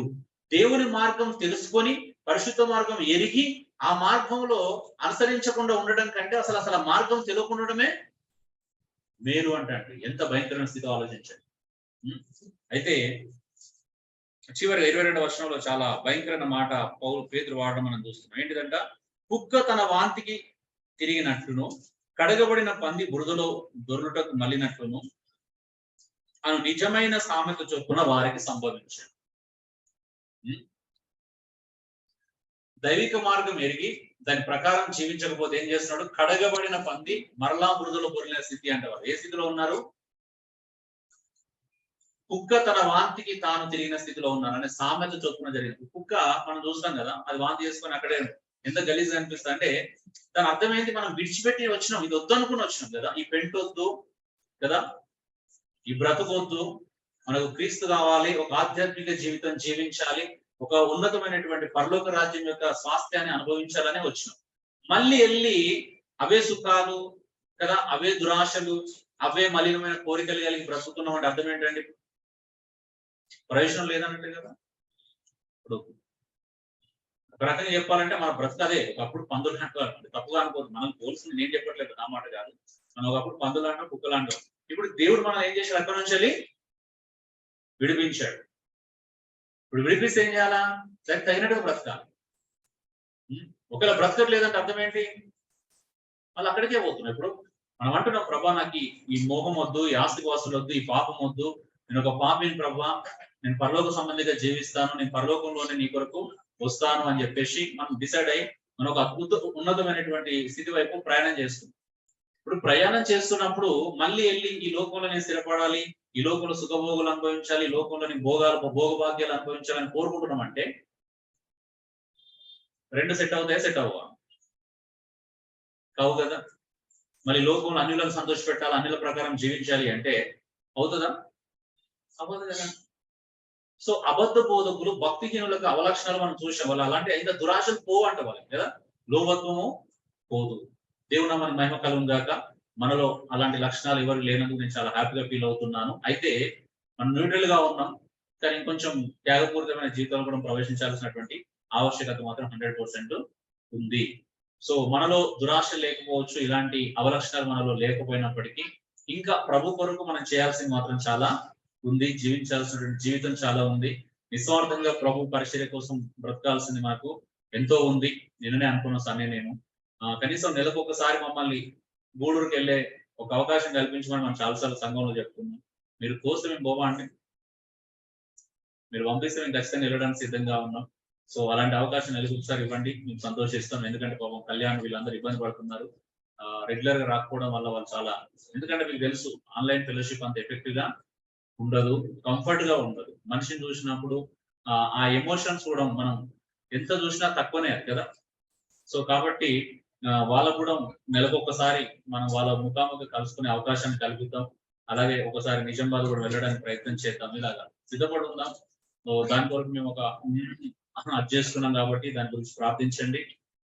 దేవుని మార్గం తెలుసుకొని పరిశుద్ధ మార్గం ఎరిగి ఆ మార్గంలో అనుసరించకుండా ఉండడం కంటే అసలు ఆ మార్గం తెలియకుండా ఉండడమే మేలు అంటాడు. ఎంత భయంకరమైన స్థితి ఆలోచించండి. అయితే చివరి 22వ వచనంలో చాలా భయంకరమైన మాట పేతురు వాడడం మనం చూస్తున్నాం. ఏంటిదంట? కుక్క తన వాంతికి తిరిగినట్లును కడగబడిన పంది బురదలో దొర్లుటకు మళ్ళినట్లును అను నిజమైన సామెత చొప్పున వారికి సంభవించాడు. దైవిక మార్గం ఎరిగి దాని ప్రకారం జీవించకపోతే ఏం చేస్తున్నాడు? కడగబడిన పంది మరలా బురదలో బొరిన స్థితి అంటారు. ఏ స్థితిలో ఉన్నారు? కుక్క తన వాంతికి తాను తిరిగిన స్థితిలో ఉన్నారు అనే సామెత చొప్పున జరిగింది. కుక్క మనం చూస్తాం కదా, అది వాంతి చేసుకొని అక్కడే ఎంత గలీజ్ అనిపిస్తా అంటే దాని అర్థం ఏంటి? మనం విడిచిపెట్టి వచ్చినాం, ఇది వద్దు అనుకుని వచ్చినాం కదా. ఈ పెంట్ వద్దు కదా, ఈ బ్రతుకొద్దు, మనకు క్రీస్తు కావాలి, ఒక ఆధ్యాత్మిక జీవితం జీవించాలి, ఒక ఉన్నతమైనటువంటి పరలోక రాజ్యం యొక్క స్వాస్థ్యాన్ని అనుభవించాలని వచ్చినాం. మళ్ళీ వెళ్ళి అవే సుఖాలు కదా, అవే దురాశలు, అవే మలినమైన కోరికలు కలిగి బ్రతుకుతున్నాం అంటే అర్థం ఏంటండి? ప్రయోజనం లేదన్నట్టు కదా. ఇప్పుడు ఒక రకంగా చెప్పాలంటే మన బ్రతకదే ఒకప్పుడు పందులు అంటారు. తప్పుగా అనుకోదు, మనం పోల్సింది నేను చెప్పట్లేదు, నా మాట కాదు. మనం ఒకప్పుడు పందులు అంటాం, కుక్కలు అంటాం. ఇప్పుడు దేవుడు మనం ఏం చేశాడు? అక్కడి నుంచి వెళ్ళి విడిపించాడు. ఇప్పుడు విడిపిస్తే ఏం చేయాలా? దానికి తగినట్టుగా బ్రతకాలి. ఒకవేళ బ్రతకట్లేదంటే అర్థం ఏంటి? మళ్ళీ అక్కడికే పోతున్నాం. ఇప్పుడు మనం అంటున్నాం, ప్రభా నాకు ఈ మోహం వద్దు, ఈ ఆస్తి వాసులు వద్దు, ఈ పాపం వద్దు, నేను ఒక పాపిని ప్రభా, నేను పరలోక సంబంధిగా జీవిస్తాను, నేను పరలోకంలోనే నీ కొరకు వస్తాను అని చెప్పేసి మనం డిసైడ్ అయ్యి మనం ఒక ఉన్నతమైనటువంటి స్థితి వైపు ప్రయాణం చేస్తున్నాం. ఇప్పుడు ప్రయాణం చేస్తున్నప్పుడు మళ్ళీ వెళ్ళి ఈ లోకంలో నేను స్థిరపడాలి, ఈ లోకంలో సుఖభోగులు అనుభవించాలి, ఈ లోకంలో నేను భోగభాగ్యాలు అనుభవించాలని కోరుకుంటున్నాం అంటే రెండు సెట్ అవుతాయా? సెట్ అవ్వవా? కావు కదా. మళ్ళీ లోకంలో అన్యులను సంతోష పెట్టాలి, అన్యుల ప్రకారం జీవించాలి అంటే అవుతుందా? అవ్వదు కదా. సో అబద్ధ బోధకులు, భక్తిహీనులకు అవలక్షణాలు మనం చూసాం. వాళ్ళు అలాంటి అయితే దురాశలు పోవు అంట వాళ్ళకి కదా, లోభత్వము పోదు. దేవుని మన మహిమ కలుగును గాక. మనలో అలాంటి లక్షణాలు ఎవరు లేనందుకు నేను చాలా హ్యాపీగా ఫీల్ అవుతున్నాను. అయితే మనం న్యూట్రల్ గా ఉన్నాం, కానీ ఇంకొంచెం త్యాగపూరితమైన జీవితంలో కూడా ప్రవేశించాల్సినటువంటి ఆవశ్యకత మాత్రం 100% ఉంది. సో మనలో దురాశ లేకపోవచ్చు, ఇలాంటి అవలక్షణాలు మనలో లేకపోయినప్పటికీ ఇంకా ప్రభు కొరకు మనం చేయాల్సింది మాత్రం చాలా ఉంది, జీవించాల్సినటువంటి జీవితం చాలా ఉంది. నిస్వార్థంగా ప్రభు పరిచర్య కోసం బ్రతకాల్సింది మనకు ఎంతో ఉంది. నిన్ననే అనుకున్న సమయం నేను కనీసం నెలకు ఒకసారి మమ్మల్ని గూడూరుకి వెళ్ళే ఒక అవకాశం కల్పించమని మనం చాలాసార్లు సంఘంలో చెప్తున్నాం. మీరు కోస్తే మేము పోవా అండి, మీరు పంపిస్తే మేము ఖచ్చితంగా వెళ్ళడానికి సిద్ధంగా ఉన్నాం. సో అలాంటి అవకాశం నెలకు ఒకసారి ఇవ్వండి, మేము సంతోషిస్తాం. ఎందుకంటే పాపం కళ్యాణ్ వీళ్ళందరూ ఇబ్బంది పడుతున్నారు, రెగ్యులర్ గా రాకపోవడం వల్ల వాళ్ళు చాలా. ఎందుకంటే మీకు తెలుసు ఆన్లైన్ ఫెలోషిప్ అంత ఎఫెక్టివ్ గా ఉండదు, కంఫర్ట్ గా ఉండదు. మనిషిని చూసినప్పుడు ఆ ఎమోషన్స్ కూడా మనం ఎంత చూసినా తక్కువనే కదా. సో కాబట్టి వాళ్ళకు కూడా నెలకు ఒక్కసారి మనం వాళ్ళ ముఖాముఖి కలుసుకునే అవకాశాన్ని కల్పిద్దాం. అలాగే ఒకసారి నిజామాబాద్ కూడా వెళ్ళడానికి ప్రయత్నం చేద్దాం. ఇలాగా సిద్ధపడి ఉందాం. దాని కొరకు మేము ఒక అది చేసుకున్నాం కాబట్టి దాని గురించి ప్రార్థించండి.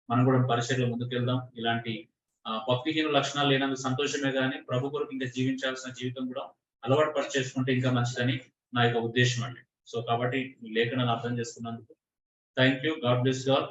మనం కూడా పరిచర్యలో ముందుకెళ్దాం. ఇలాంటి భక్తిహీన లక్షణాలు లేనందుకు సంతోషమే కానీ ప్రభు కొరకు ఇంకా జీవించాల్సిన జీవితం కూడా అలవాటు పరిచేసుకుంటే ఇంకా మంచిదని నా యొక్క ఉద్దేశం అండి. సో కాబట్టి లేఖనాన్ని అర్థం చేసుకున్నందుకు thank you. God bless you all.